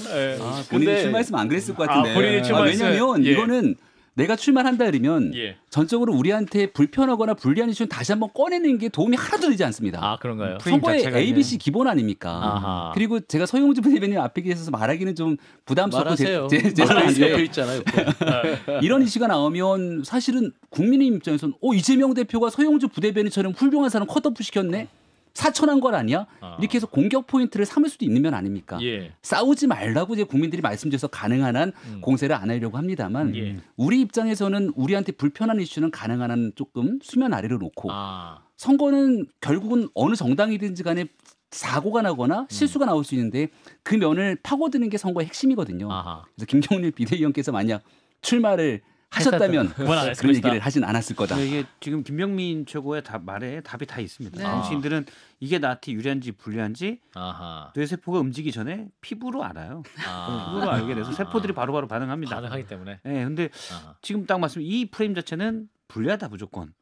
본인이 출마했으면 안 그랬을 것 같은데. 본인이 왜냐하면 이거는 내가 출마한다 그러면 전적으로 우리한테 불편하거나 불리한 이슈는 다시 한번 꺼내는 게 도움이 하나도 되지 않습니다. 그런가요? 선거의 ABC 기본 아닙니까? 그리고 제가 서용주 대변인 앞에 계셔서 말하기는 좀 부담스럽고 죄송한데 옆에 있잖아요. 이런 이슈가 나오면 사실은 국민의 입장에서는 이재명 대표가 서용주 부대변인처럼 훌륭한 사람 컷오프 시켰네. 사천한 걸 아니야? 이렇게 해서 공격 포인트를 삼을 수도 있는 면 아닙니까? 싸우지 말라고 이제 국민들이 말씀드려서 가능한 한 공세를 안 하려고 합니다만 우리 입장에서는 우리한테 불편한 이슈는 가능한 한 조금 수면 아래로 놓고 선거는 결국은 어느 정당이든지 간에 사고가 나거나 실수가 나올 수 있는데 그 면을 파고드는 게 선거의 핵심이거든요. 그래서 김경률 비대위원께서 만약 출마를 하셨다면 그런 얘기를 하진 않았을 거다. 이게 지금 김병민 최고의 말에 답이 다 있습니다. 정치인들은 이게 나한테 유리한지 불리한지 뇌세포가 움직이기 전에 피부로 알아요. 피부로 알게 돼서 세포들이 바로바로 반응합니다. 반응하기 때문에. 네, 근데 지금 딱 말씀 이 프레임 자체는 불리하다 무조건.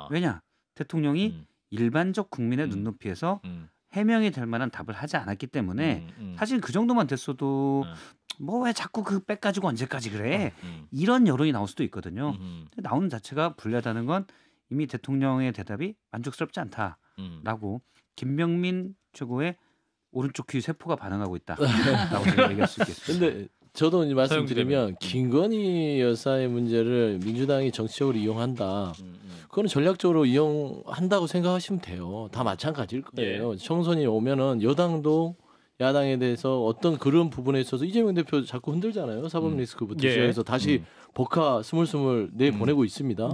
왜냐? 대통령이 일반적 국민의 눈높이에서 해명이 될 만한 답을 하지 않았기 때문에 사실 그 정도만 됐어도 뭐 왜 자꾸 그 백 가지고 언제까지 그래? 이런 여론이 나올 수도 있거든요. 나오는 자체가 불리하다는 건 이미 대통령의 대답이 만족스럽지 않다라고 김병민 최고의 오른쪽 귀 세포가 반응하고 있다라고 제가 얘기할 수 있겠습니다. 근데 저도 이제 말씀드리면 김건희 여사의 문제를 민주당이 정치적으로 이용한다. 그거는 전략적으로 이용한다고 생각하시면 돼요. 다 마찬가지일 거예요. 총선이 오면은 여당도 야당에 대해서 어떤 그런 부분에 있어서 이재명 대표 자꾸 흔들잖아요. 사법 리스크부터 시작해서 다시 법화 스물스물 내보내고 있습니다.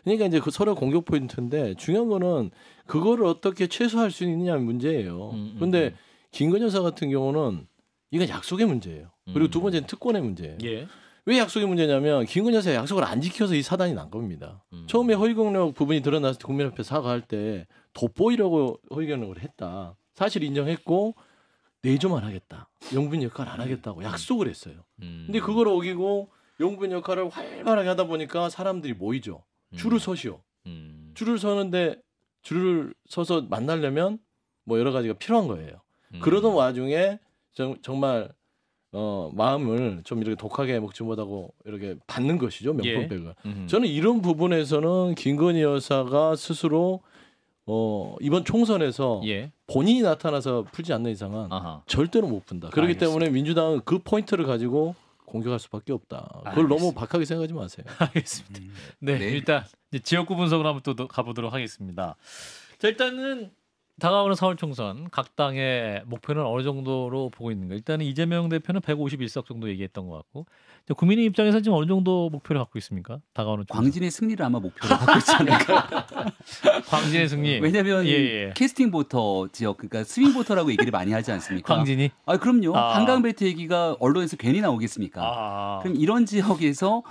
그러니까 이제 그 서로 공격 포인트인데 중요한 거는 그거를 어떻게 최소화할 수 있느냐는 문제예요. 그런데 김건희 여사 같은 경우는 이건 약속의 문제예요. 그리고 두 번째는 특권의 문제예요. 왜 약속의 문제냐면 김건희 여사가 약속을 안 지켜서 이 사단이 난 겁니다. 처음에 허위 경력 부분이 드러났을 때 국민 앞에 사과할 때 돋보이라고 허위 경력을 했다. 사실 인정했고 내조만 하겠다. 영분 역할 안 하겠다고 약속을 했어요. 근데 그걸 어기고 영분 역할을 활발하게 하다 보니까 사람들이 모이죠. 줄을 서시오. 줄을 서는데 줄을 서서 만나려면 뭐 여러 가지가 필요한 거예요. 그러던 와중에 정말 마음을 좀 이렇게 독하게 먹지 못하고 이렇게 받는 것이죠. 명품백을. 저는 이런 부분에서는 김건희 여사가 스스로 이번 총선에서 본인이 나타나서 풀지 않는 이상은 절대로 못 푼다. 그렇기 때문에 민주당은 그 포인트를 가지고 공격할 수밖에 없다. 그걸 너무 박하게 생각하지 마세요. 알겠습니다. 네. 일단 이제 지역구 분석을 한번 또 가보도록 하겠습니다. 자, 일단은 다가오는 4월 총선 각 당의 목표는 어느 정도로 보고 있는가? 일단은 이재명 대표는 151석 정도 얘기했던 것 같고 국민의 입장에서 지금 어느 정도 목표를 갖고 있습니까? 다가오는 총선. 광진의 승리를 아마 목표로 갖고 있지 않을까. 광진의 승리. 왜냐하면 캐스팅 보터 지역 그러니까 스윙 보터라고 얘기를 많이 하지 않습니까? 광진이? 그럼요. 한강벨트 얘기가 언론에서 괜히 나오겠습니까? 그럼 이런 지역에서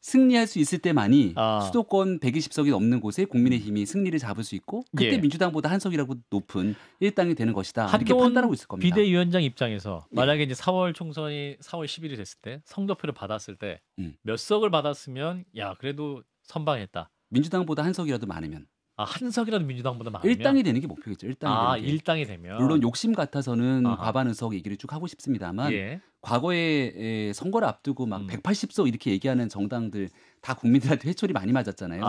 승리할 수 있을 때만이 수도권 120석이 넘는 곳에 국민의힘이 승리를 잡을 수 있고 그때 민주당보다 한 석이라고 높은 1당이 되는 것이다. 이렇게 판단하고 있을 겁니다. 비대위원장 입장에서 만약에 이제 4월 총선이 4월 10일이 됐을 때 성적표를 받았을 때 몇 석을 받았으면 야 그래도 선방했다. 민주당보다 한 석이라도 많으면. 한 석이라도 민주당보다 많으면 1당이 되는 게 목표겠죠. 1당이 되면 물론 욕심 같아서는 과반 의석 얘기를 쭉 하고 싶습니다만 과거에 선거를 앞두고 막 180석 이렇게 얘기하는 정당들 다 국민들한테 회초리 많이 맞았잖아요.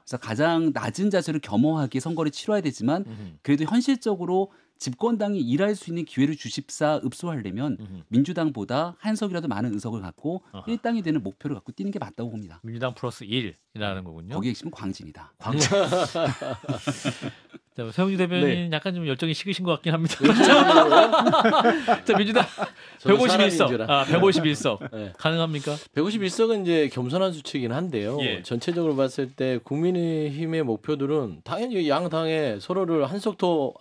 그래서 가장 낮은 자세로 겸허하게 선거를 치러야 되지만 그래도 현실적으로 집권당이 일할 수 있는 기회를 주십사 읍소하려면 민주당보다 한 석이라도 많은 의석을 갖고 1당이 되는 목표를 갖고 뛰는 게 맞다고 봅니다. 민주당 플러스 1이라는 거군요. 거기에 핵심은 광진이다. 자, 서영주 대변인 약간 좀 열정이 식으신 것 같긴 합니다. 자, 민주당 151석, 151석 가능합니까? 151석은 이제 겸손한 수치이긴 한데요. 전체적으로 봤을 때 국민의힘의 목표들은 당연히 양 당에 서로를 한 석 더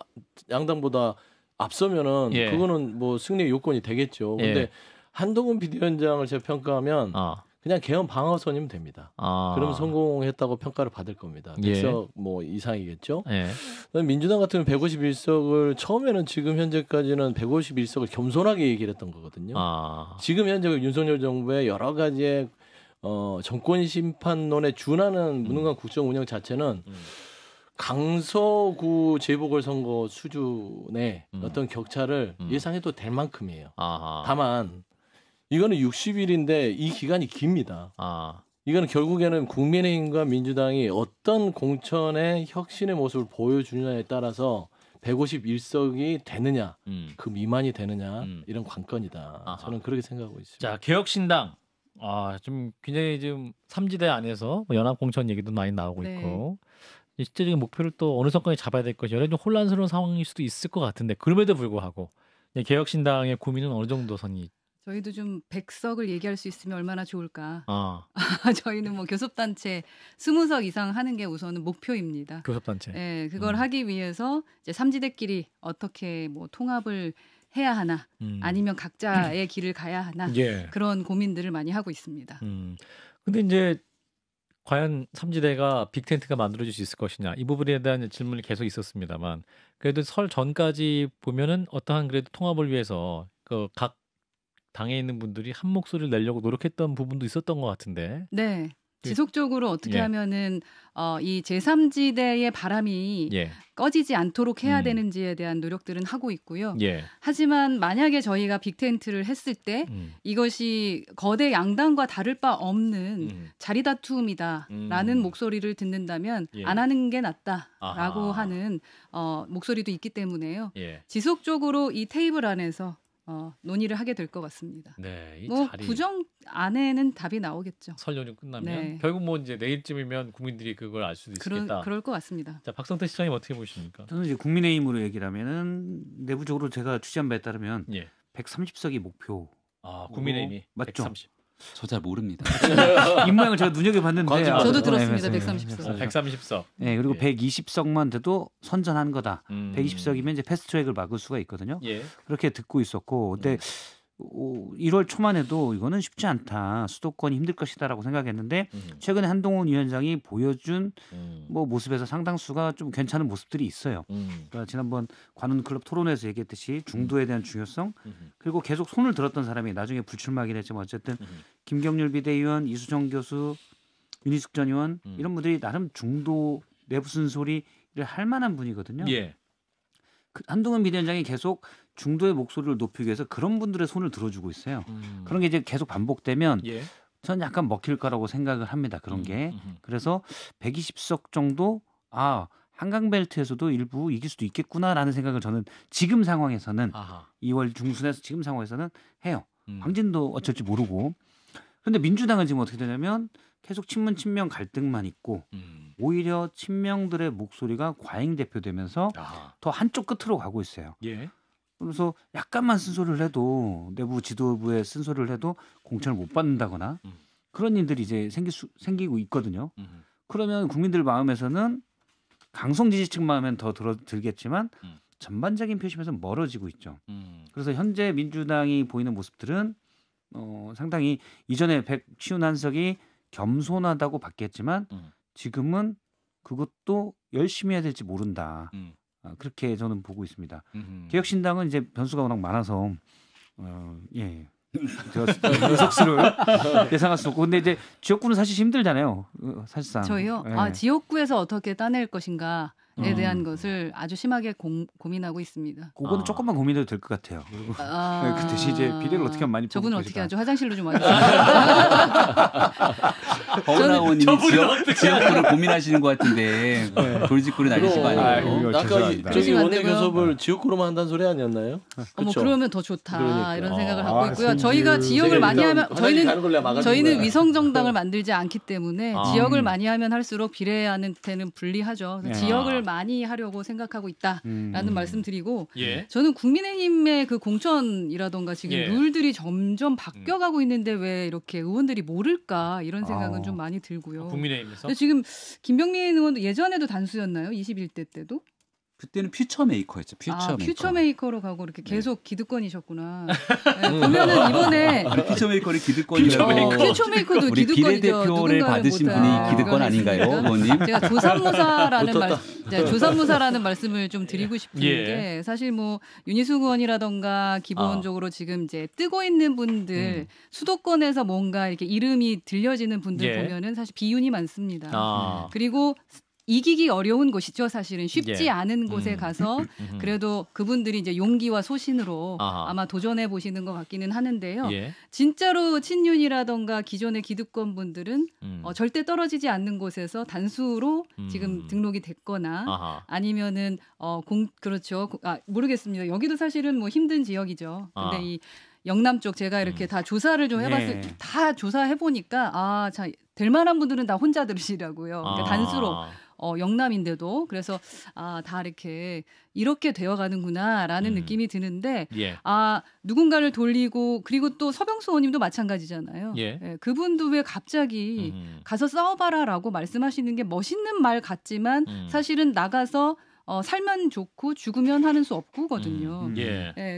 양당보다 앞서면은 그거는 뭐 승리 요건이 되겠죠. 근데 한동훈 비대위원장을 제가 평가하면 그냥 개헌 방어선이면 됩니다. 그럼 성공했다고 평가를 받을 겁니다. 100석 뭐 이상이겠죠. 민주당 같은 경우는 151석을 처음에는 지금 현재까지는 151석을 겸손하게 얘기를 했던 거거든요. 지금 현재 윤석열 정부의 여러 가지의 정권 심판론에 준하는 무능한 국정 운영 자체는 강서구 재보궐선거 수준의 어떤 격차를 예상해도 될 만큼이에요. 다만 이거는 60일인데 이 기간이 깁니다. 이거는 결국에는 국민의힘과 민주당이 어떤 공천의 혁신의 모습을 보여주느냐에 따라서 151석이 되느냐, 그 미만이 되느냐 이런 관건이다. 저는 그렇게 생각하고 있습니다. 자, 개혁신당 좀 굉장히 지금 3지대 안에서 뭐 연합 공천 얘기도 많이 나오고 있고 실제적인 목표를 또 어느 선까지 잡아야 될 것이 여러 좀 혼란스러운 상황일 수도 있을 것 같은데 그럼에도 불구하고 개혁신당의 고민은 어느 정도 선이? 저희도 좀 100석을 얘기할 수 있으면 얼마나 좋을까. 저희는 뭐 교섭단체 20석 이상 하는 게 우선은 목표입니다. 교섭단체. 네, 그걸 하기 위해서 이제 3지대끼리 어떻게 뭐 통합을 해야 하나, 아니면 각자의 길을 가야 하나 그런 고민들을 많이 하고 있습니다. 근데 이제 과연 3지대가 빅텐트가 만들어질 수 있을 것이냐 이 부분에 대한 질문이 계속 있었습니다만 그래도 설 전까지 보면은 어떠한 그래도 통합을 위해서 그 각 당에 있는 분들이 한 목소리를 내려고 노력했던 부분도 있었던 것 같은데. 네. 지속적으로 어떻게 하면은 이 제3지대의 바람이 꺼지지 않도록 해야 되는지에 대한 노력들은 하고 있고요. 하지만 만약에 저희가 빅텐트를 했을 때 이것이 거대 양당과 다를 바 없는 자리다툼이다라는 목소리를 듣는다면 안 하는 게 낫다라고 하는 목소리도 있기 때문에요. 지속적으로 이 테이블 안에서 논의를 하게 될 것 같습니다. 네, 뭐 구정 안에는 답이 나오겠죠. 설 연휴 끝나면 결국 뭐 이제 내일쯤이면 국민들이 그걸 알 수도 있겠다. 그럴 것 같습니다. 자, 박성태 시장님 어떻게 보십니까? 저는 이제 국민의힘으로 얘기를 하면은 내부적으로 제가 취재한 바에 따르면 130석이 목표. 국민의힘이 맞죠? 130. 저 잘 모릅니다. 입모양을 제가 눈여겨봤는데 저도 들었습니다. 130석. 130석. 네, 그리고 120석만 돼도 선전한 거다. 120석이면 이제 패스트트랙을 막을 수가 있거든요. 그렇게 듣고 있었고, 근데 1월 초만 해도 이거는 쉽지 않다. 수도권이 힘들 것이다라고 생각했는데 최근에 한동훈 위원장이 보여준 뭐 모습에서 상당수가 좀 괜찮은 모습들이 있어요. 그러니까 지난번 관훈클럽 토론에서 얘기했듯이 중도에 대한 중요성 그리고 계속 손을 들었던 사람이 나중에 불출마하긴 했지만 어쨌든 김경률 비대위원, 이수정 교수, 윤희숙 전 의원 이런 분들이 나름 중도 내부 쓴소리를 할 만한 분이거든요. 한동훈 비대위원장이 계속 중도의 목소리를 높이기 위해서 그런 분들의 손을 들어주고 있어요. 그런 게 이제 계속 반복되면 전 약간 먹힐 거라고 생각을 합니다. 그런 게. 그래서 120석 정도 한강벨트에서도 일부 이길 수도 있겠구나라는 생각을 저는 지금 상황에서는 2월 중순에서 지금 상황에서는 해요. 광진도 어쩔지 모르고. 그런데 민주당은 지금 어떻게 되냐면 계속 친문 친명 갈등만 있고 오히려 친명들의 목소리가 과잉 대표되면서 더 한쪽 끝으로 가고 있어요. 예. 그래서 약간만 쓴소리를 해도 내부 지도부에 쓴소리를 해도 공천을 못 받는다거나 그런 일들이 이제 생기고 있거든요. 그러면 국민들 마음에서는 강성 지지층 마음엔 더 들겠지만 전반적인 표심에서 멀어지고 있죠. 그래서 현재 민주당이 보이는 모습들은 상당히 이전에 151석이 겸손하다고 봤겠지만 지금은 그것도 열심히 해야 될지 모른다. 그렇게 저는 보고 있습니다. 개혁신당은 이제 변수가 워낙 많아서 예. 제가 의석수를 예상할 수 없고 근데 이제 지역구는 사실 힘들잖아요. 사실상 저희요. 예. 지역구에서 어떻게 따낼 것인가에 대한 것을 아주 심하게 고민하고 있습니다. 그거는 조금만 고민해도 될 것 같아요. 그리고 그 대신 이제 비례를 어떻게 하면 많이 저분은 어떻게 하죠? 화장실로 좀 와주세요. 허은하 의원님이 지역구를 고민하시는 것 같은데 돌직구를 날리신 거 아니에요? 아까 저기 원내 교섭을 지역구로만 한다는 소리 아니었나요? 그러면 더 좋다 그러니까. 이런 생각을 하고 있고요. 저희가 지역을 많이 하면 저희는 위성 정당을 만들지 않기 때문에 지역을 많이 하면 할수록 비례한테는 불리하죠. 지역을 많이 하려고 생각하고 있다라는 말씀드리고 저는 국민의힘의 그 공천이라던가 지금 룰들이 점점 바뀌어가고 있는데 왜 이렇게 의원들이 모를까 이런 생각은 좀 많이 들고요. 국민의힘에서 지금 김병민 의원도 예전에도 단수였나요? 21대 때도? 그때는 퓨처 메이커였죠. 퓨처 메이커로 가고 이렇게 계속 기득권이셨구나. 보면은 이번에 퓨처 메이커를 기득권이라고. 퓨처 메이커도 우리 기득권이죠. 비례대표를 받으신 분이 기득권 아닌가요, 의원님? 제가 조삼무사라는 말씀을 좀 드리고 싶은 게 사실 뭐 윤희숙 의원이라던가 기본적으로 지금 이제 뜨고 있는 분들 수도권에서 뭔가 이렇게 이름이 들려지는 분들 보면은 사실 비윤이 많습니다. 그리고 이기기 어려운 곳이죠. 사실은 쉽지 않은 곳에 가서 그래도 그분들이 이제 용기와 소신으로 아마 도전해 보시는 것 같기는 하는데요. 진짜로 친윤이라던가 기존의 기득권 분들은 절대 떨어지지 않는 곳에서 단수로 지금 등록이 됐거나 아니면은 그렇죠. 모르겠습니다. 여기도 사실은 뭐 힘든 지역이죠. 근데 이 영남 쪽 제가 이렇게 다 조사를 좀 해봤을 때 다 조사해 보니까 될 만한 분들은 다 혼자 들으시라고요. 그러니까 단수로. 영남인데도 그래서 다 이렇게 되어가는구나라는 느낌이 드는데 누군가를 돌리고 그리고 또 서병수 의원님도 마찬가지잖아요. 그분도 왜 갑자기 가서 싸워봐라라고 말씀하시는 게 멋있는 말 같지만 사실은 나가서 살면 좋고 죽으면 하는 수 없고거든요.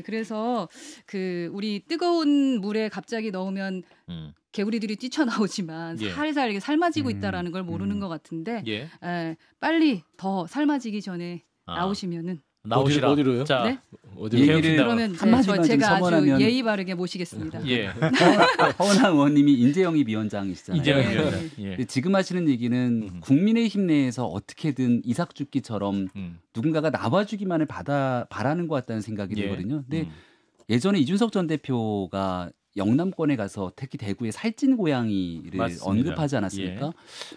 그래서 우리 뜨거운 물에 갑자기 넣으면 개구리들이 뛰쳐나오지만 살살 이렇게 삶아지고 있다라는 걸 모르는 것 같은데 빨리 더 삶아지기 전에 나오시면은 나오시라. 어디로요? 자, 네? 그러면 제가 아주 예의 바르게 모시겠습니다. 허은하 의원님이 인재영입 위원장이시잖아요. 인재영입 위원장. 지금 하시는 얘기는 국민의힘 내에서 어떻게든 이삭죽기처럼 누군가가 나와주기만을 바라는 것 같다는 생각이 들거든요. 근데 예전에 이준석 전 대표가 영남권에 가서 특히 대구의 살찐 고양이를 언급하지 않았습니까?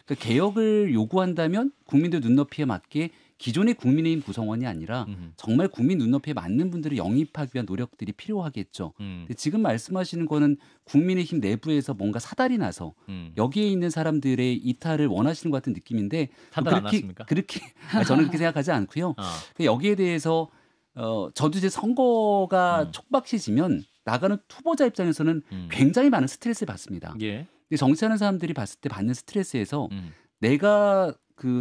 그러니까 개혁을 요구한다면 국민들 눈높이에 맞게 기존의 국민의힘 구성원이 아니라 정말 국민 눈높이에 맞는 분들을 영입하기 위한 노력들이 필요하겠죠. 근데 지금 말씀하시는 거는 국민의힘 내부에서 뭔가 사달이 나서 여기에 있는 사람들의 이탈을 원하시는 것 같은 느낌인데 사달 안 났습니까? 저는 그렇게 생각하지 않고요. 여기에 대해서 저도 이제 선거가 촉박해지면 나가는 후보자 입장에서는 굉장히 많은 스트레스를 받습니다. 근데 정치하는 사람들이 봤을 때 받는 스트레스에서 내가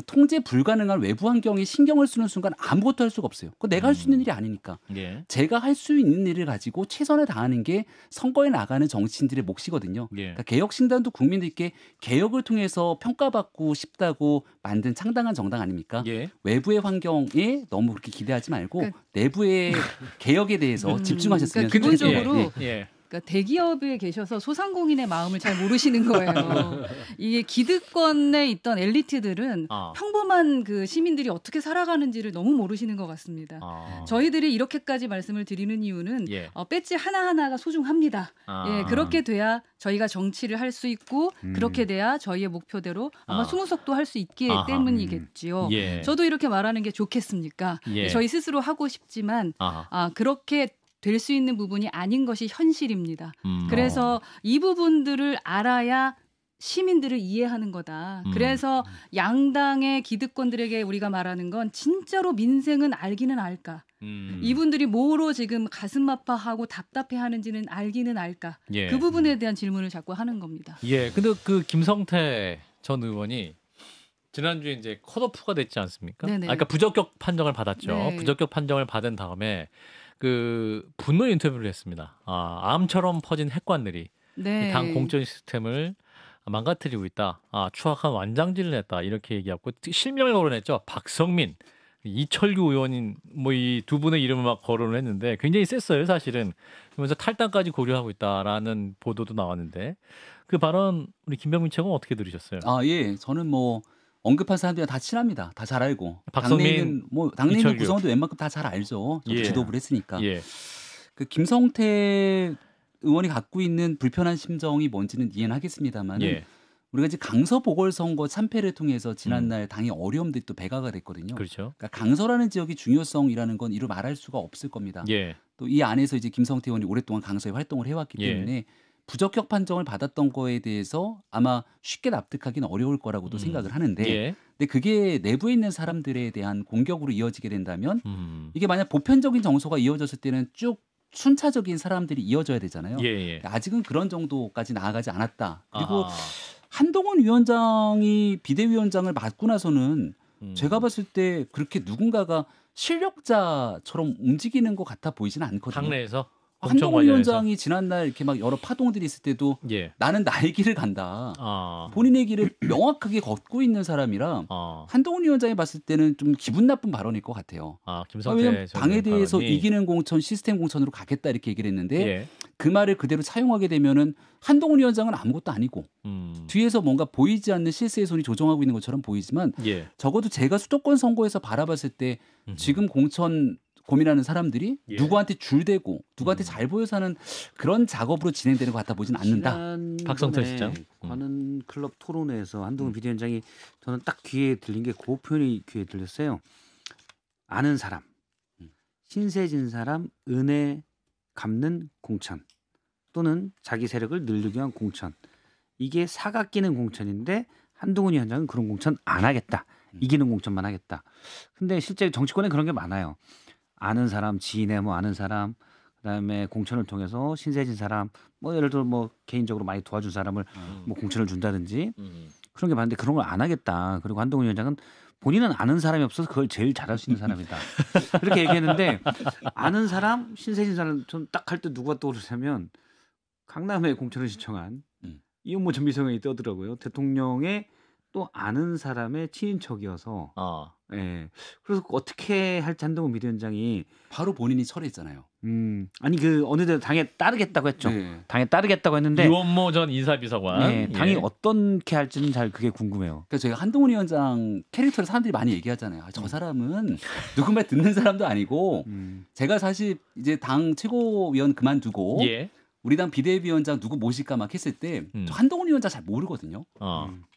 통제 불가능한 외부 환경에 신경을 쓰는 순간 아무것도 할 수가 없어요. 그거 내가 할 수 있는 일이 아니니까. 제가 할 수 있는 일을 가지고 최선을 다하는 게 선거에 나가는 정치인들의 몫이거든요. 그러니까 개혁신당도 국민들께 개혁을 통해서 평가받고 싶다고 만든 창당한 정당 아닙니까? 외부의 환경에 너무 그렇게 기대하지 말고 내부의 개혁에 대해서 집중하셨으면 좋겠습니다. 근본적으로 그러니까 대기업에 계셔서 소상공인의 마음을 잘 모르시는 거예요. 이게 기득권에 있던 엘리트들은 평범한 시민들이 어떻게 살아가는지를 너무 모르시는 것 같습니다. 저희들이 이렇게까지 말씀을 드리는 이유는 배지 하나하나가 소중합니다. 그렇게 돼야 저희가 정치를 할 수 있고 그렇게 돼야 저희의 목표대로 아마 20석도 할 수 있기 때문이겠지요. 저도 이렇게 말하는 게 좋겠습니까? 저희 스스로 하고 싶지만 그렇게 될 수 있는 부분이 아닌 것이 현실입니다. 그래서 이 부분들을 알아야 시민들을 이해하는 거다. 그래서 양당의 기득권들에게 우리가 말하는 건 진짜로 민생은 알기는 알까. 이분들이 뭐로 지금 가슴 아파하고 답답해하는지는 알기는 알까. 예. 그 부분에 대한 질문을 자꾸 하는 겁니다. 예. 근데 그 김성태 전 의원이 지난주에 이제 컷오프가 됐지 않습니까? 그러니까 부적격 판정을 받았죠. 네. 부적격 판정을 받은 다음에 그 분노 인터뷰를 했습니다. 암처럼 퍼진 핵관들이 네. 당 공천 시스템을 망가뜨리고 있다. 추악한 완장질을 했다. 이렇게 얘기하고 실명을 거론했죠. 박성민, 이철규 의원인 뭐 이 두 분의 이름을 막 거론을 했는데 굉장히 셌어요. 사실은. 그러면서 탈당까지 고려하고 있다라는 보도도 나왔는데 그 발언 우리 김병민 최고는 어떻게 들으셨어요? 예, 저는 뭐 언급한 사람들이 다 친합니다. 다 잘 알고. 박성민, 당내 있는 이철규. 구성원도 웬만큼 다 잘 알죠. 저도 예. 지도부를 했으니까. 예. 그 김성태 의원이 갖고 있는 불편한 심정이 뭔지는 이해는 하겠습니다만 예. 우리가 이제 강서 보궐선거 참패를 통해서 지난날 당의 어려움들이 또 배가가 됐거든요. 그렇죠. 그러니까 강서라는 지역의 중요성이라는 건 이루 말할 수가 없을 겁니다. 예. 또 이 안에서 이제 김성태 의원이 오랫동안 강서에 활동을 해왔기 예. 때문에 부적격 판정을 받았던 거에 대해서 아마 쉽게 납득하기는 어려울 거라고도 생각을 하는데 예. 근데 그게 내부에 있는 사람들에 대한 공격으로 이어지게 된다면 음. 이게 만약 보편적인 정서가 이어졌을 때는 쭉 순차적인 사람들이 이어져야 되잖아요. 예. 아직은 그런 정도까지 나아가지 않았다. 그리고 아하. 한동훈 위원장이 비대위원장을 맡고 나서는 제가 음. 봤을 때 그렇게 누군가가 실력자처럼 움직이는 것 같아 보이지는 않거든요. 당내에서 한동훈 위원장이 지난날 이렇게 막 여러 파동들이 있을 때도 예. 나는 나의 길을 간다. 본인의 길을 명확하게 걷고 있는 사람이라 한동훈 위원장이 봤을 때는 좀 기분 나쁜 발언일 것 같아요. 왜냐하면 당에 대해서 발언이. 이기는 공천, 시스템 공천으로 가겠다 이렇게 얘기를 했는데 예. 그 말을 그대로 사용하게 되면은 한동훈 위원장은 아무것도 아니고 뒤에서 뭔가 보이지 않는 실세의 손이 조정하고 있는 것처럼 보이지만 예. 적어도 제가 수도권 선거에서 바라봤을 때 지금 공천 고민하는 사람들이 예. 누구한테 줄대고 누구한테 잘 보여서 하는 그런 작업으로 진행되는 것 같아 보진 않는다. 박성태 시장. 관훈 클럽 토론회에서 한동훈 비대위원장이 저는 딱 귀에 들린 게 그 표현이 귀에 들렸어요. 아는 사람, 신세진 사람, 은혜 갚는 공천 또는 자기 세력을 늘리기 위한 공천. 이게 사각끼는 공천인데 한동훈 위원장은 그런 공천 안 하겠다. 이기는 공천만 하겠다. 근데 실제 정치권에 그런 게 많아요. 아는 사람, 지인의 뭐 아는 사람, 그다음에 공천을 통해서 신세진 사람, 뭐 예를 들어 뭐 개인적으로 많이 도와준 사람을 뭐 공천을 준다든지 그런 게 많은데 그런 걸 안 하겠다. 그리고 한동훈 위원장은 본인은 아는 사람이 없어서 그걸 제일 잘할 수 있는 사람이다. 이렇게 얘기했는데 아는 사람, 신세진 사람 좀 딱 할 때 누가 떠오르냐면 강남에 공천을 신청한 이용모 전 비서관이 떠더라고요. 대통령의 또 아는 사람의 친인척이어서 예. 그래서 어떻게 할지 한동훈 비대위원장이 바로 본인이 철회했잖아요. 아니 그 어느덧 당에 따르겠다고 했죠. 네. 당에 따르겠다고 했는데 이원모 전 인사비서관. 네, 당이 어떻게 할지는 잘 그게 궁금해요. 그러니까 저희가 한동훈 위원장 캐릭터를 사람들이 많이 얘기하잖아요. 저 사람은 누구 말 듣는 사람도 아니고 제가 사실 이제 당 최고위원 그만두고 예. 우리 당 비대위원장 누구 모실까 막 했을 때 저 한동훈 위원장 잘 모르거든요.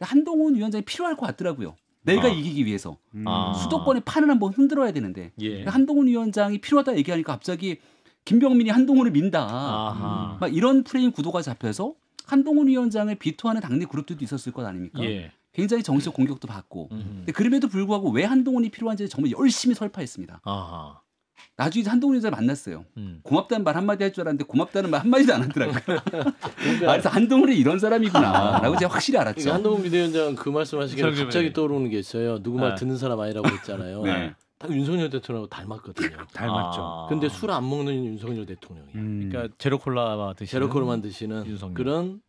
한동훈 위원장이 필요할 것 같더라고요. 내가 이기기 위해서 수도권의 판을 한번 흔들어야 되는데 예. 한동훈 위원장이 필요하다 얘기하니까 갑자기 김병민이 한동훈을 민다. 막 이런 프레임 구도가 잡혀서 한동훈 위원장을 비토하는 당내 그룹들도 있었을 것 아닙니까? 예. 굉장히 정치적 공격도 받고. 근데 그럼에도 불구하고 왜 한동훈이 필요한지 정말 열심히 설파했습니다. 나중에 한동훈 위원장을 만났어요. 고맙다는 말 한마디 할 줄 알았는데 고맙다는 말 한마디도 안 하더라고요. 그래서 한동훈이 이런 사람이구나라고 제가 확실히 알았죠. 그러니까 한동훈 비대위원장 그 말씀하시기에 갑자기 떠오르는 게 있어요. 누구 말 듣는 사람 아니라고 했잖아요. 네. 딱 윤석열 대통령하고 닮았거든요. 닮았죠. 근데 술 안 먹는 윤석열 대통령이에요. 그러니까 제로콜라 드시는 제로콜라만 드시는 윤석열. 그런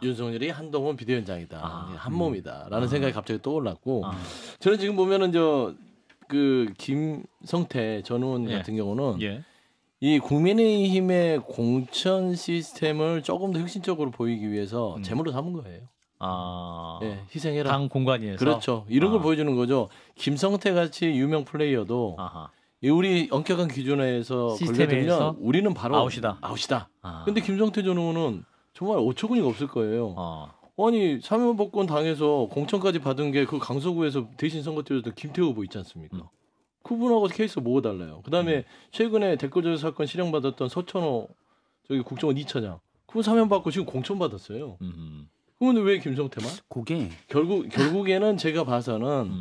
윤석열이 한동훈 비대위원장이다. 한 몸이다라는 생각이 갑자기 떠올랐고 저는 지금 보면은 그 김성태 전 의원 같은 경우는 이 국민의힘의 공천 시스템을 조금 더 혁신적으로 보이기 위해서 제물로 삼은 거예요. 예, 희생해라. 당 공간에서. 그렇죠. 이런 걸 보여주는 거죠. 김성태 같이 유명 플레이어도 우리 엄격한 기준에서 걸려들면 우리는 바로 아웃이다. 근데 김성태 전 의원은 정말 어처구니가 없을 거예요. 아니 사면복권 당해서 공천까지 받은 게 그 강서구에서 대신 선거 뛰었던 김태우 후보 있지 않습니까? 그분하고 케이스가 뭐가 달라요? 그다음에 최근에 댓글 조작 사건 실형받았던 서천호 저기 국정원 2차장 그분 사면받고 지금 공천 받았어요. 그럼 그러면 왜 김성태만? 그게 결국에는 제가 봐서는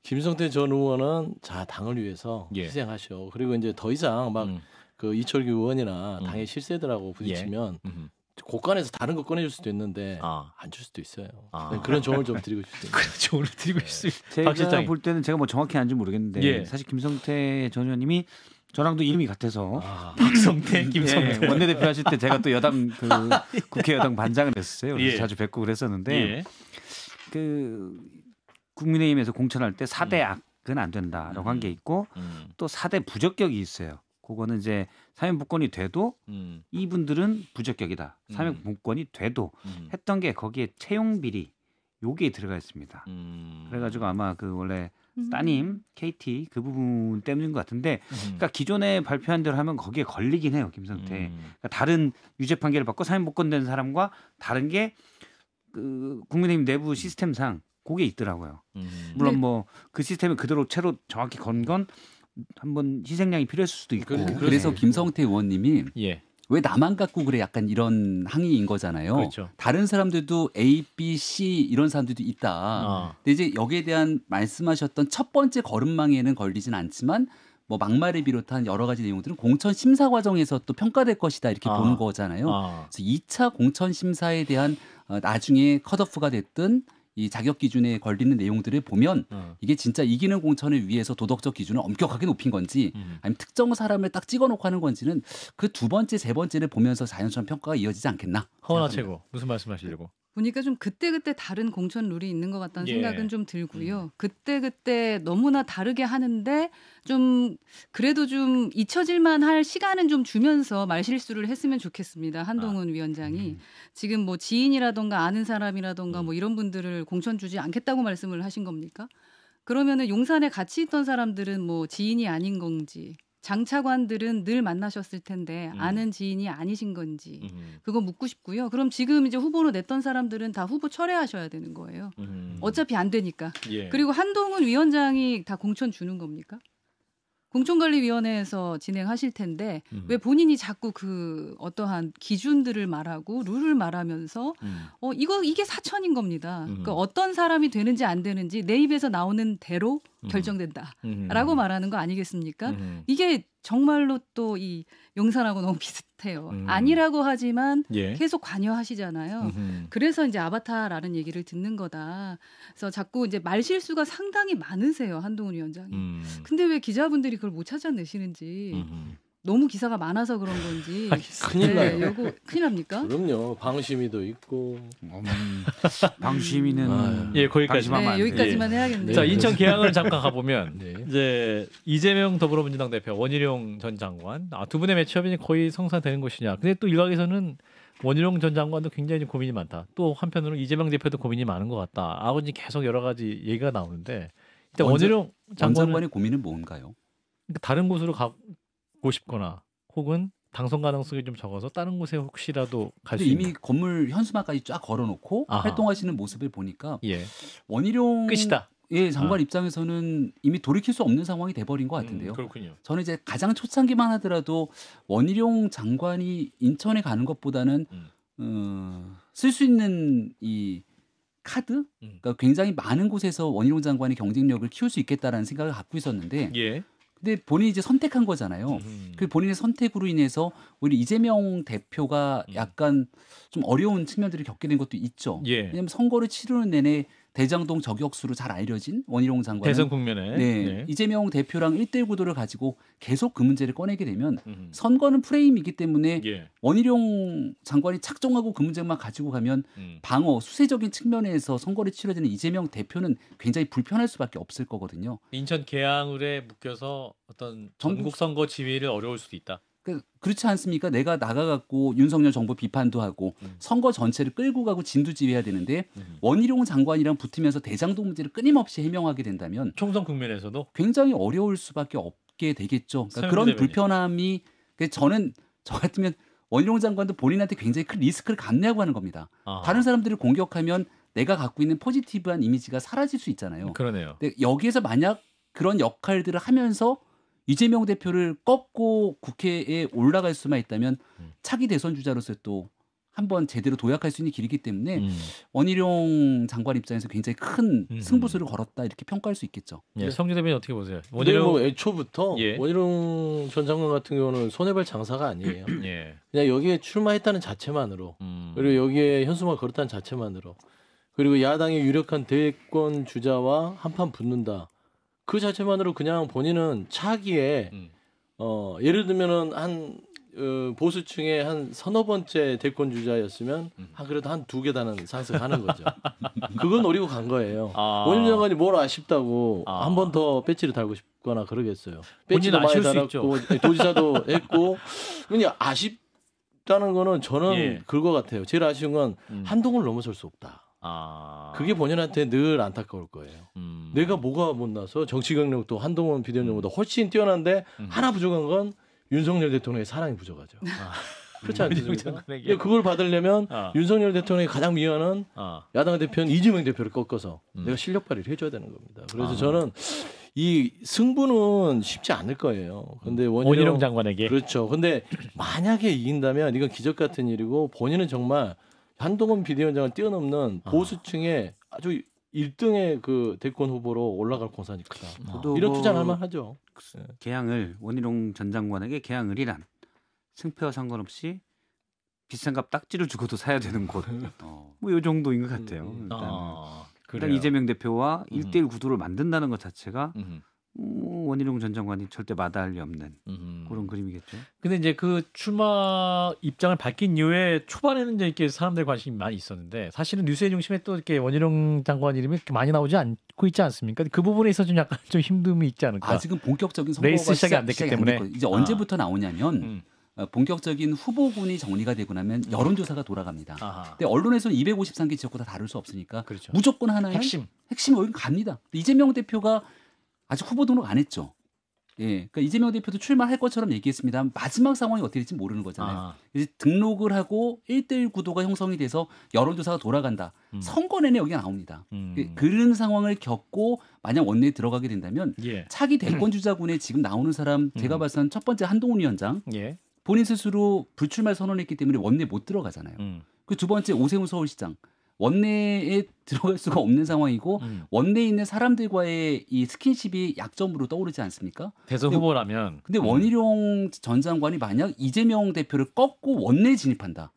김성태 전 의원은 자 당을 위해서 예. 희생하셔. 그리고 이제 더 이상 막 그 이철규 의원이나 당의 실세들하고 부딪히면 곳간에서 다른 거 꺼내줄 수도 있는데 안 줄 수도 있어요. 그런 조언을 좀 드리고 싶습니다. 그런 조언을 드리고 싶습니다. 제가 볼 때는 제가 뭐 정확히 아는지 모르겠는데 사실 김성태 전 의원님이 저랑도 이름이 같아서 박성태, 김성태 원내대표 하실 때 제가 또 여당 그 국회 여당 반장을 했었어요. 그래서 자주 뵙고 그랬었는데 그 국민의힘에서 공천할 때 4대 악은 안 된다라고 한 게 있고 또 4대 부적격이 있어요. 그거는 이제 사면복권이 돼도 이분들은 부적격이다. 사면복권이 돼도 했던 게 거기에 채용 비리 요게 들어가 있습니다. 그래가지고 아마 그 원래 따님 KT 그 부분 때문인 것 같은데, 그러니까 기존에 발표한 대로 하면 거기에 걸리긴 해요, 김성태. 그러니까 다른 유죄 판결을 받고 사면복권된 사람과 다른 게 그 국민의힘 내부 시스템상 그게 있더라고요. 물론 뭐 그 시스템을 그대로 채로 정확히 건 건 한번 희생양이 필요했을 수도 있고. 그래서 김성태 의원님이 왜 나만 갖고 그래 약간 이런 항의인 거잖아요. 그렇죠. 다른 사람들도 A, B, C 이런 사람들도 있다. 근데 이제 여기에 대한 말씀하셨던 첫 번째 걸음망에는 걸리진 않지만 뭐 막말을 비롯한 여러 가지 내용들은 공천 심사 과정에서 또 평가될 것이다 이렇게 보는 거잖아요. 그래서 2차 공천 심사에 대한 나중에 컷오프가 됐든 이 자격 기준에 걸리는 내용들을 보면 이게 진짜 이기는 공천을 위해서 도덕적 기준을 엄격하게 높인 건지 아니면 특정 사람을 딱 찍어놓고 하는 건지는 그 두 번째, 세 번째를 보면서 자연스러운 평가가 이어지지 않겠나? 허은하 최고 무슨 말씀하시려고? 보니까 좀 그때그때 다른 공천 룰이 있는 것 같다는 생각은 좀 들고요. 그때그때 너무나 다르게 하는데 좀 그래도 좀 잊혀질만 할 시간은 좀 주면서 말실수를 했으면 좋겠습니다. 한동훈 위원장이. 지금 뭐 지인이라던가 아는 사람이라던가 뭐 이런 분들을 공천 주지 않겠다고 말씀을 하신 겁니까? 그러면은 용산에 같이 있던 사람들은 뭐 지인이 아닌 건지, 장차관들은 늘 만나셨을 텐데 아는 지인이 아니신 건지 그거 묻고 싶고요. 그럼 지금 이제 후보로 냈던 사람들은 다 후보 철회하셔야 되는 거예요. 어차피 안 되니까. 그리고 한동훈 위원장이 다 공천 주는 겁니까? 공천관리위원회에서 진행하실 텐데 왜 본인이 자꾸 그 어떠한 기준들을 말하고 룰을 말하면서 이게 사천인 겁니다. 그러니까 어떤 사람이 되는지 안 되는지 내 입에서 나오는 대로 결정된다라고 말하는 거 아니겠습니까? 이게 정말로 또 이 용산하고 너무 비슷해요. 아니라고 하지만 계속 관여하시잖아요. 그래서 이제 아바타라는 얘기를 듣는 거다. 그래서 자꾸 이제 말실수가 상당히 많으세요, 한동훈 위원장이. 근데 왜 기자분들이 그걸 못 찾아내시는지. 너무 기사가 많아서 그런 건지. 큰일 나요. 요거 큰일 납니까? 그럼요. 방심위도 있고. 방심위는 거기까지. 여기까지만 해야겠네요. 자, 인천 계양을 잠깐 가보면 이제 이재명 더불어민주당 대표, 원희룡 전 장관 두 분의 매치업이 거의 성사되는 것이냐. 근데 또 일각에서는 원희룡 전 장관도 굉장히 고민이 많다. 또 한편으로는 이재명 대표도 고민이 많은 것 같다. 아버지 계속 여러 가지 얘기가 나오는데 일단 원희룡 장관의 고민은 뭔가요? 다른 곳으로 가고 싶거나 혹은 당선 가능성이 좀 적어서 다른 곳에 혹시라도 갈 수 있는. 이미 건물 현수막까지 쫙 걸어놓고 활동하시는 모습을 보니까 원희룡 끝이다. 장관 입장에서는 이미 돌이킬 수 없는 상황이 돼버린 것 같은데요. 그렇군요. 저는 이제 가장 초창기만 하더라도 원희룡 장관이 인천에 가는 것보다는 쓸 수 있는 이 카드, 그러니까 굉장히 많은 곳에서 원희룡 장관의 경쟁력을 키울 수 있겠다라는 생각을 갖고 있었는데. 근데 본인이 이제 선택한 거잖아요. 그 본인의 선택으로 인해서 오히려 이재명 대표가 약간 좀 어려운 측면들을 겪게 된 것도 있죠. 왜냐하면 선거를 치르는 내내 대장동 저격수로 잘 알려진 원희룡 장관은 대선 국면에 이재명 대표랑 1대1 구도를 가지고 계속 그 문제를 꺼내게 되면 선거는 프레임이기 때문에 원희룡 장관이 착정하고 그 문제만 가지고 가면 방어, 수세적인 측면에서 선거를 치러야 되는 이재명 대표는 굉장히 불편할 수밖에 없을 거거든요. 인천 계양을에 묶여서 어떤 전국 선거 지휘를 어려울 수도 있다. 그렇지 않습니까? 내가 나가갖고 윤석열 정부 비판도 하고 선거 전체를 끌고 가고 진두지휘해야 되는데 원희룡 장관이랑 붙으면서 대장동 문제를 끊임없이 해명하게 된다면 총선 국면에서도 굉장히 어려울 수밖에 없게 되겠죠. 그러니까 그런 불편함이 저 같으면 원희룡 장관도 본인한테 굉장히 큰 리스크를 감내하고 하는 겁니다. 다른 사람들을 공격하면 내가 갖고 있는 포지티브한 이미지가 사라질 수 있잖아요. 그러네요. 근데 여기에서 만약 그런 역할들을 하면서 이재명 대표를 꺾고 국회에 올라갈 수만 있다면 차기 대선 주자로서 또 한번 제대로 도약할 수 있는 길이기 때문에 원희룡 장관 입장에서 굉장히 큰 승부수를 걸었다 이렇게 평가할 수 있겠죠. 예, 성주 대변인 어떻게 보세요? 원희룡 뭐 애초부터 원희룡 전 장관 같은 경우는 손해볼 장사가 아니에요. 예. 그냥 여기에 출마했다는 자체만으로 그리고 여기에 현수막 걸었다는 자체만으로 그리고 야당의 유력한 대권 주자와 한판 붙는다. 그 자체만으로 그냥 본인은 차기에 예를 들면은 한 보수층의 한 서너 번째 대권 주자였으면 한 그래도 한 2계단은 상승하는 거죠. 그건 노리고 간 거예요. 원희룡 장관이 뭘 아쉽다고 한 번 더 배지를 달고 싶거나 그러겠어요. 배지도 많이 달았고 도지사도 했고 그냥 아쉽다는 거는 저는 그거 같아요. 제일 아쉬운 건 한동훈을 넘어설 수 없다. 그게 본인한테 늘 안타까울 거예요. 내가 뭐가 못나서 정치 경력도 한동훈 비대위원장보다 훨씬 뛰어난데 하나 부족한 건 윤석열 대통령의 사랑이 부족하죠. 그렇지 않습니까? 그걸 받으려면 윤석열 대통령이 가장 미워하는 야당 대표는 이재명 대표를 꺾어서 내가 실력 발휘를 해줘야 되는 겁니다. 그래서 저는 이 승부는 쉽지 않을 거예요. 근데 원희룡 장관에게 그렇죠. 근데 만약에 이긴다면 이건 기적 같은 일이고 본인은 정말 한동훈 비대위원장을 뛰어넘는 보수층의 아주 1등의 그 대권 후보로 올라갈 공산이 크다. 이런 투자는 할 만하죠. 개항을 원희룡 전 장관에게 개항을이란 승패와 상관없이 비싼 값 딱지를 주고도 사야 되는 곳. 뭐 이 정도인 것 같아요. 일단 이재명 대표와 1대1 구도를 만든다는 것 자체가 원희룡 전 장관이 절대 마다할 리 없는 그런 그림이겠죠. 근데 이제 그 출마 입장을 밝힌 이후에 초반에는 이제 이렇게 사람들 관심이 많이 있었는데 사실은 뉴스의 중심에 또 이렇게 원희룡 장관 이름이 이렇게 많이 나오지 않고 있지 않습니까? 그 부분에 있어서 좀 약간 좀 힘듦이 있지 않을까? 아직은 본격적인 선거가 레이스 시작이 안 됐기 때문에 이제 언제부터 나오냐면 본격적인 후보군이 정리가 되고 나면 여론조사가 돌아갑니다. 근데 언론에서는 253개 지역구 다 다룰 수 없으니까 그렇죠. 무조건 하나의 핵심 여기 갑니다. 이재명 대표가 아직 후보 등록 안 했죠. 예, 그러니까 이재명 대표도 출마할 것처럼 얘기했습니다. 마지막 상황이 어떻게 될지 모르는 거잖아요. 이제 등록을 하고 1대1 구도가 형성이 돼서 여론조사가 돌아간다. 선거 내내 여기가 나옵니다. 그런 상황을 겪고 만약 원내에 들어가게 된다면 차기 대권 주자군에 지금 나오는 사람 제가 봐서는 첫 번째 한동훈 위원장 본인 스스로 불출마 선언했기 때문에 원내에 못 들어가잖아요. 그 두 번째 오세훈 서울시장. 원내에 들어갈 수가 없는 상황이고 원내에 있는 사람들과의 이 스킨십이 약점으로 떠오르지 않습니까? 대선 후보라면. 근데 원희룡 전 장관이 만약 이재명 대표를 꺾고 원내에 진입한다.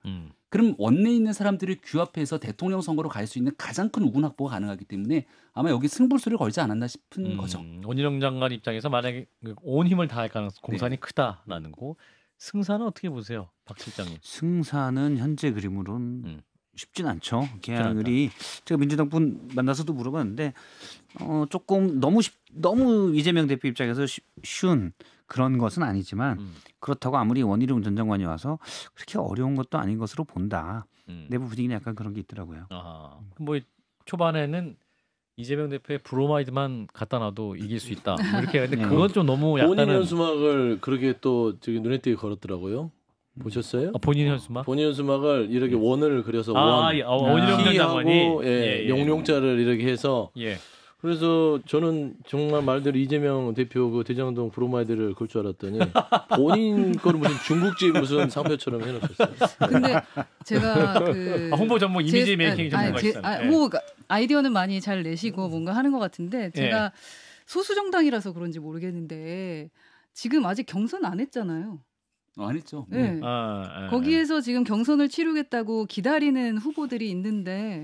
그럼 원내에 있는 사람들을 규합해서 대통령 선거로 갈 수 있는 가장 큰 우군 확보가 가능하기 때문에 아마 여기 승부수를 걸지 않았나 싶은 거죠. 원희룡 장관 입장에서 만약에 온 힘을 다할 가능성 공산이 크다라는 거. 승산은 어떻게 보세요, 박 실장님? 승산은 현재 그림으로는 쉽진 않죠. 개항을이 제가 민주당 분 만나서도 물어봤는데 조금 너무 이재명 대표 입장에서 쉬운 그런 것은 아니지만 그렇다고 아무리 원희룡 전 장관이 와서 그렇게 어려운 것도 아닌 것으로 본다. 내부 분위기는 약간 그런 게 있더라고요. 뭐 초반에는 이재명 대표의 브로마이드만 갖다 놔도 이길 수 있다. 뭐 이렇게 근데 그건 좀 너무 약간은 본인 현수막을 그렇게 또 저기 눈에 띄게 걸었더라고요. 보셨어요? 본인 현수막? 본인 현수막을 이렇게 원을 그려서 원희룡 전 장관이 용용자를 이렇게 해서 그래서 저는 정말 말대로 이재명 대표 그 대장동 브로마이드를 걸 줄 알았더니 본인 거를 무슨 중국집 무슨 상표처럼 해놓으셨어요. 근데 제가 그 홍보 전문 이미지 메이킹 전문가시잖아요. 아이디어는 많이 잘 내시고 뭔가 하는 것 같은데 제가 소수 정당이라서 그런지 모르겠는데 지금 아직 경선 안 했잖아요. 안 했죠. 네. 거기에서 지금 경선을 치르겠다고 기다리는 후보들이 있는데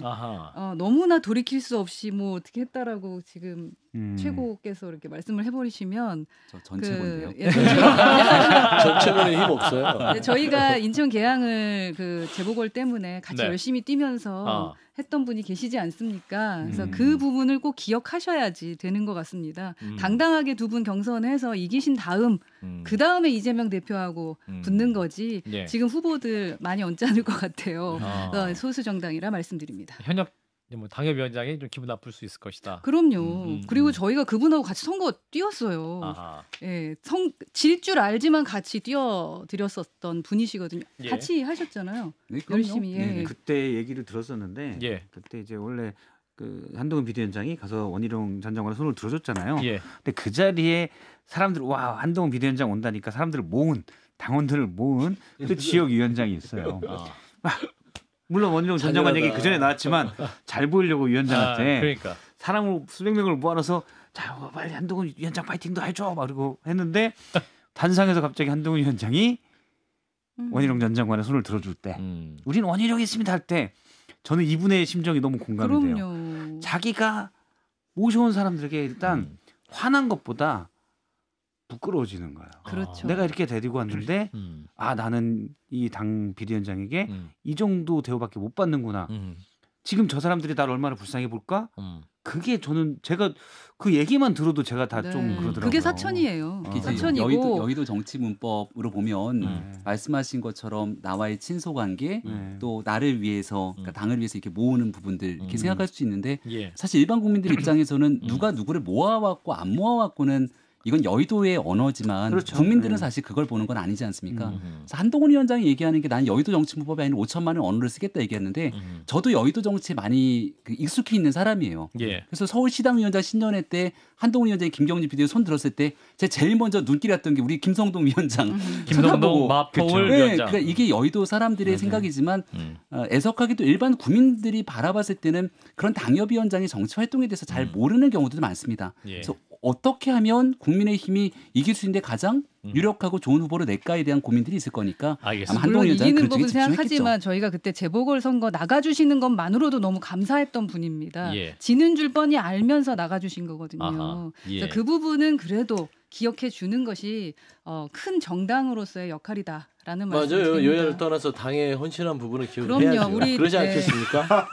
너무나 돌이킬 수 없이 뭐 어떻게 했다라고 지금 최고께서 이렇게 말씀을 해버리시면 저 전체본데요. 전체본에 힘 없어요. 저희가 인천 계양을 그 재보궐 때문에 같이 열심히 뛰면서 했던 분이 계시지 않습니까? 그래서 그 부분을 꼭 기억하셔야지 되는 것 같습니다. 당당하게 두 분 경선해서 이기신 다음 그 다음에 이재명 대표하고 붙는 거지. 지금 후보들 많이 언짢을 것 같아요. 소수 정당이라 말씀드립니다. 현역 뭐 당협위원장이 좀 기분 나쁠 수 있을 것이다. 그럼요. 그리고 저희가 그분하고 같이 선거 뛰었어요. 질 줄 알지만 같이 뛰어드렸었던 분이시거든요. 같이 하셨잖아요. 열심히. 그때 얘기를 들었었는데 그때 이제 원래 그 한동훈 비대위원장이 가서 원희룡 전 장관의 손을 들어줬잖아요. 근데 그 자리에 사람들 와 한동훈 비대위원장 온다니까 사람들을 모은 당원들을 모은 그 지역 위원장이 있어요. 물론 원희룡 전 장관 얘기 그 전에 나왔지만 잘 보이려고 위원장한테 그러니까. 사람을 수백 명을 모아놔서 자 빨리 한동훈 위원장 파이팅도 해줘 막 그러고 했는데 단상에서 갑자기 한동훈 위원장이 원희룡 전 장관의 손을 들어줄 때 우리는 원희룡이 있습니다 할 때 저는 이분의 심정이 너무 공감이 돼요. 그럼요. 자기가 모셔온 사람들에게 일단 화난 것보다 부끄러워지는 거예요. 그렇죠. 내가 이렇게 데리고 왔는데 나는 이 당 비대위원장에게 이 정도 대우밖에 못 받는구나. 지금 저 사람들이 나를 얼마나 불쌍해 볼까? 그게 저는 제가 그 얘기만 들어도 제가 다 좀 그러더라고요. 그게 사천이에요. 사천이고 여의도 정치 문법으로 보면 말씀하신 것처럼 나와의 친소관계 또 나를 위해서 그러니까 당을 위해서 이렇게 모으는 부분들 이렇게 생각할 수 있는데 사실 일반 국민들 입장에서는 누가 누구를 모아왔고 안 모아왔고는 이건 여의도의 언어지만 그렇죠. 국민들은 사실 그걸 보는 건 아니지 않습니까? 그래서 한동훈 위원장이 얘기하는 게 난 여의도 정치문법이 아니라 5천만의 언어를 쓰겠다 얘기했는데 저도 여의도 정치에 많이 익숙해 있는 사람이에요. 그래서 서울시당위원장 신년회 때 한동훈 위원장이 김경진 비대위 손 들었을 때 제가 제일 먼저 눈길이 왔던 게 우리 김성동 위원장 김성동 마포울 위원장. 그러니까 이게 여의도 사람들의 생각이지만 애석하게도 일반 국민들이 바라봤을 때는 그런 당협위원장의 정치 활동에 대해서 잘 모르는 경우도 많습니다. 그래서 어떻게 하면 국민의힘이 이길 수 있는데 가장 유력하고 좋은 후보를 낼까에 대한 고민들이 있을 거니까 알겠습니다. 아마 한동훈 위원장은 이기는 그런 쪽에 법은 집중했겠죠. 생각하지만 저희가 그때 재보궐선거 나가주시는 것만으로도 너무 감사했던 분입니다. 지는 줄 뻔히 알면서 나가주신 거거든요. 그래서 그 부분은 그래도 기억해 주는 것이 큰 정당으로서의 역할이다라는 말씀드립니다. 맞아요. 여야를 떠나서 당에 헌신한 부분을 기억해야죠. 그러지 않겠습니까?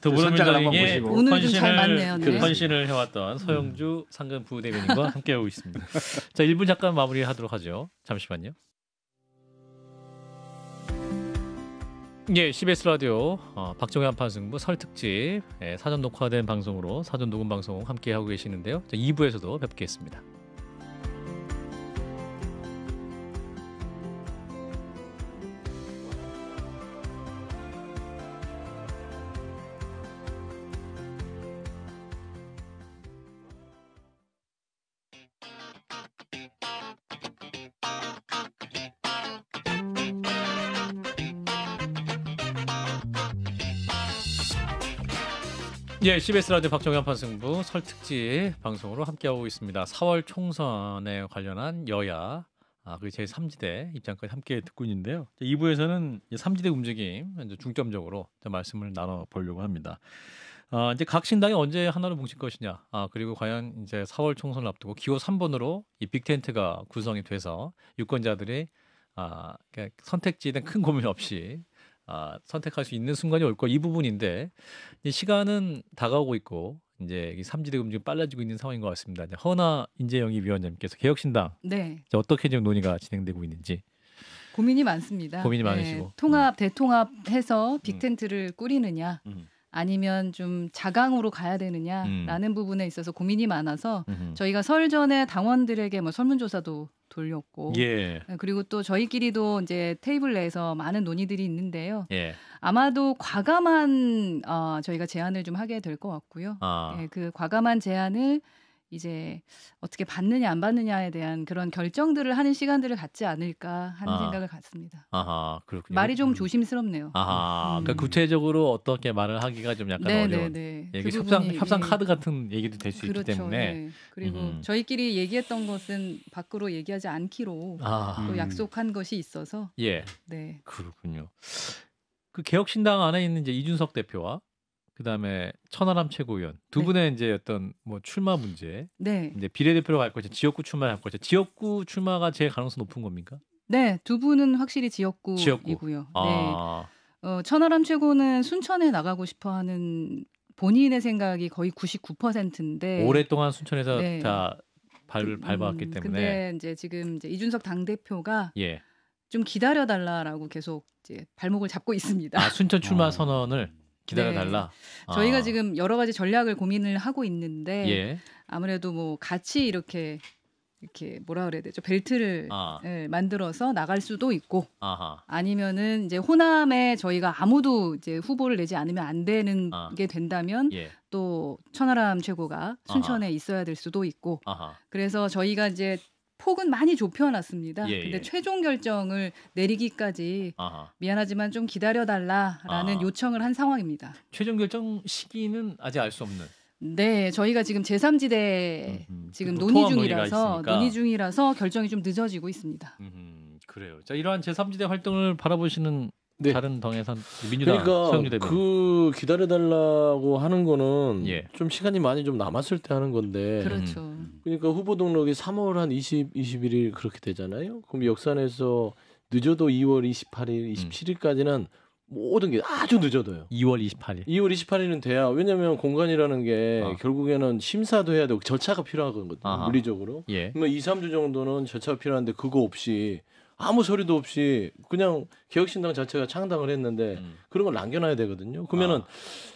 더불어민주당에 오늘 좀 잘 맞네요. 헌신을 해왔던 서영주 상근 부대변인과 함께하고 있습니다. 자, 1분 잠깐 마무리하도록 하죠. 잠시만요. CBS 라디오 박정희 한판 승부 설 특집 사전 녹화된 방송으로 사전 녹음 방송 함께하고 계시는데요. 2부에서도 뵙겠습니다. CBS 라디오 박정희 한판 승부 설 특집 방송으로 함께하고 있습니다. 4월 총선에 관련한 여야 그리고 제3지대 입장까지 함께 듣고 있는데요. 2부에서는 3지대 움직임 중점적으로 말씀을 나눠보려고 합니다. 이제 각 신당이 언제 하나로 뭉칠 것이냐, 그리고 과연 이제 4월 총선을 앞두고 기호 3번으로 이 빅텐트가 구성이 돼서 유권자들이 선택지에 대한 큰 고민 없이 선택할 수 있는 순간이 올 거 이 부분인데 시간은 다가오고 있고 이제 삼지대 움직임이 빨라지고 있는 상황인 것 같습니다. 허나 인재영희 위원장님께서 개혁신당 어떻게 지금 논의가 진행되고 있는지 고민이 많습니다. 고민이 많으시고 통합 대통합해서 빅텐트를 꾸리느냐 아니면 좀 자강으로 가야 되느냐라는 부분에 있어서 고민이 많아서 저희가 설 전에 당원들에게 설문조사도 돌렸고 그리고 또 저희끼리도 이제 테이블 내에서 많은 논의들이 있는데요. 아마도 과감한 저희가 제안을 좀 하게 될 것 같고요. 그 과감한 제안을 이제 어떻게 받느냐 안 받느냐에 대한 그런 결정들을 하는 시간들을 갖지 않을까 하는 생각을 갖습니다. 그렇군요. 말이 좀 조심스럽네요. 그러니까 구체적으로 어떻게 말을 하기가 좀 약간 어려운. 이게 협상 카드 같은 얘기도 될 수 있기 때문에. 그리고 저희끼리 얘기했던 것은 밖으로 얘기하지 않기로 또 약속한 것이 있어서. 그렇군요. 그 개혁신당 안에 있는 이제 이준석 대표와 그다음에 천하람 최고위원 두 분의 이제 어떤 출마 문제, 이제 비례대표로 갈 거죠, 지역구 출마할 거죠. 지역구 출마가 제일 가능성 높은 겁니까? 네, 두 분은 확실히 지역구이고요. 천하람 최고는 순천에 나가고 싶어하는 본인의 생각이 거의 99%인데 오랫동안 순천에서 다 밟아왔기 때문에. 근데 이제 지금 이준석 당 대표가 좀 기다려달라라고 계속 이제 발목을 잡고 있습니다. 순천 출마 선언을 기다려달라. 저희가 지금 여러 가지 전략을 고민을 하고 있는데 아무래도 같이 이렇게 뭐라 그래야 되죠? 벨트를 만들어서 나갈 수도 있고 아니면은 이제 호남에 저희가 아무도 이제 후보를 내지 않으면 안 되는 게 된다면 또 천하람 최고가 순천에 있어야 될 수도 있고 그래서 저희가 이제 폭은 많이 좁혀놨습니다. 근데 최종 결정을 내리기까지 미안하지만 좀 기다려달라라는 요청을 한 상황입니다. 최종 결정 시기는 아직 알 수 없는. 네, 저희가 지금 제3지대 지금 논의 중이라서 결정이 좀 늦어지고 있습니다. 그래요. 자, 이러한 제3지대 활동을 바라보시는 다른 당에서 민주당, 그러니까 그 기다려달라고 하는 거는 좀 시간이 많이 좀 남았을 때 하는 건데. 그렇죠. 그러니까 후보 등록이 3월 한 21일 그렇게 되잖아요. 그럼 역산해서 늦어도 2월 28일, 27일까지는 모든 게 아주 늦어도요. 2월 28일. 2월 28일은 돼야 왜냐하면 공간이라는 게 결국에는 심사도 해야 되고 절차가 필요하거든요. 물리적으로. 그러면 2, 3주 정도는 절차가 필요한데 그거 없이 아무 소리도 없이 그냥 개혁신당 자체가 창당을 했는데 그런 걸 남겨놔야 되거든요. 그러면은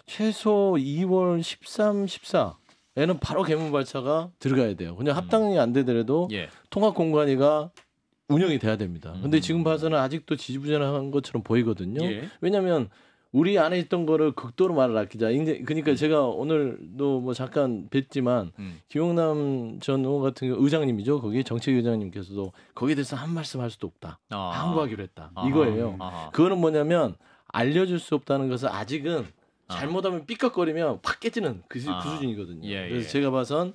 최소 2월 13, 14에는 바로 개문 발차가 들어가야 돼요. 그냥 합당이 안 되더라도 통합 공간이가 운영이 돼야 됩니다. 근데 지금 봐서는 아직도 지지부진한 것처럼 보이거든요. 왜냐하면 우리 안에 있던 거를 극도로 말을 아끼자. 그러니까 제가 오늘도 뭐 잠깐 뵀지만 김용남 전 의원 같은 경우 의장님이죠. 거기 정책위원장님께서도 거기에 대해서 한 말씀 할 수도 없다. 항고하기로 했다. 이거예요. 그거는 뭐냐면 알려줄 수 없다는 것은 아직은 잘못하면 삐걱거리면 팍 깨지는 그 수준이거든요. 그래서 제가 봐선